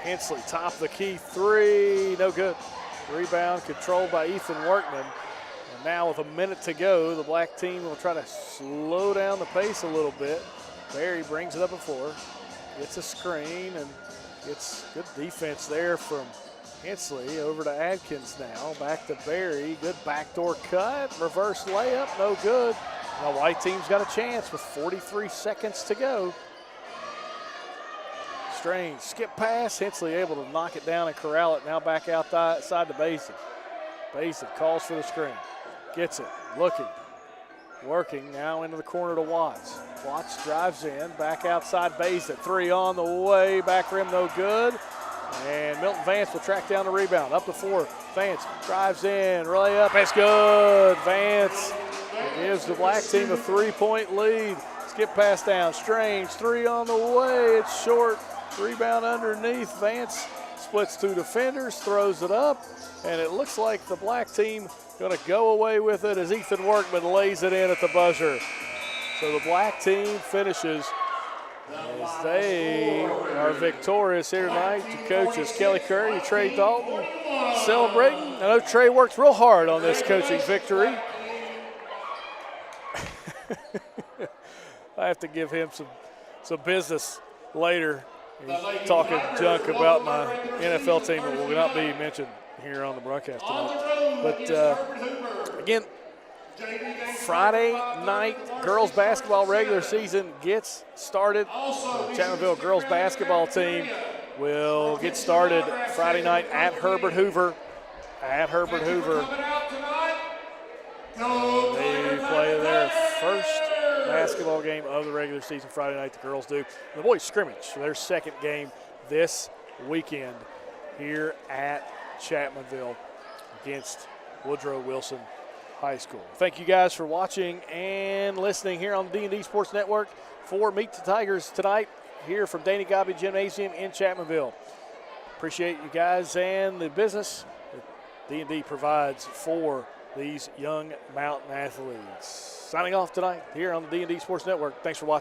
Hensley, top of the key, three, no good. Rebound controlled by Ethan Workman. And now with a minute to go, the black team will try to slow down the pace a little bit. Barry brings it up a floor, gets a screen, and gets good defense there from Hensley. Over to Adkins now, back to Barry, good backdoor cut, reverse layup, no good. Now white team's got a chance with 43 seconds to go. Strange, skip pass, Hensley able to knock it down and corral it. Now back outside to Basin. Basin calls for the screen, gets it, looking, working now into the corner to Watts. Watts drives in, back outside Basin, three on the way, back rim no good. And Milton Vance will track down the rebound, up the floor. Vance drives in, layup, it's good. Vance gives the black team a 3-point lead. Skip pass down, Strange, three on the way, it's short. Rebound underneath, Vance splits two defenders, throws it up, and it looks like the black team gonna go away with it as Ethan Workman lays it in at the buzzer. So the black team finishes as they are victorious here tonight. The coaches Kelly Curry, Trey Dalton celebrating. I know Trey works real hard on this coaching victory. I have to give him some business later. He's talking junk about my NFL team that will not be mentioned here on the broadcast tonight. But again, Friday night girls basketball regular season gets started. The Chapmanville girls basketball team will get started Friday night at Herbert Hoover. At Herbert Hoover. They play their first basketball game of the regular season Friday night, the girls do. The boys scrimmage, their second game this weekend here at Chapmanville against Woodrow Wilson High School. Thank you guys for watching and listening here on the D&D Sports Network for Meet the Tigers tonight here from Danny Gobby Gymnasium in Chapmanville. Appreciate you guys and the business that D&D provides for these young mountain athletes. Signing off tonight here on the D&D Sports Network. Thanks for watching.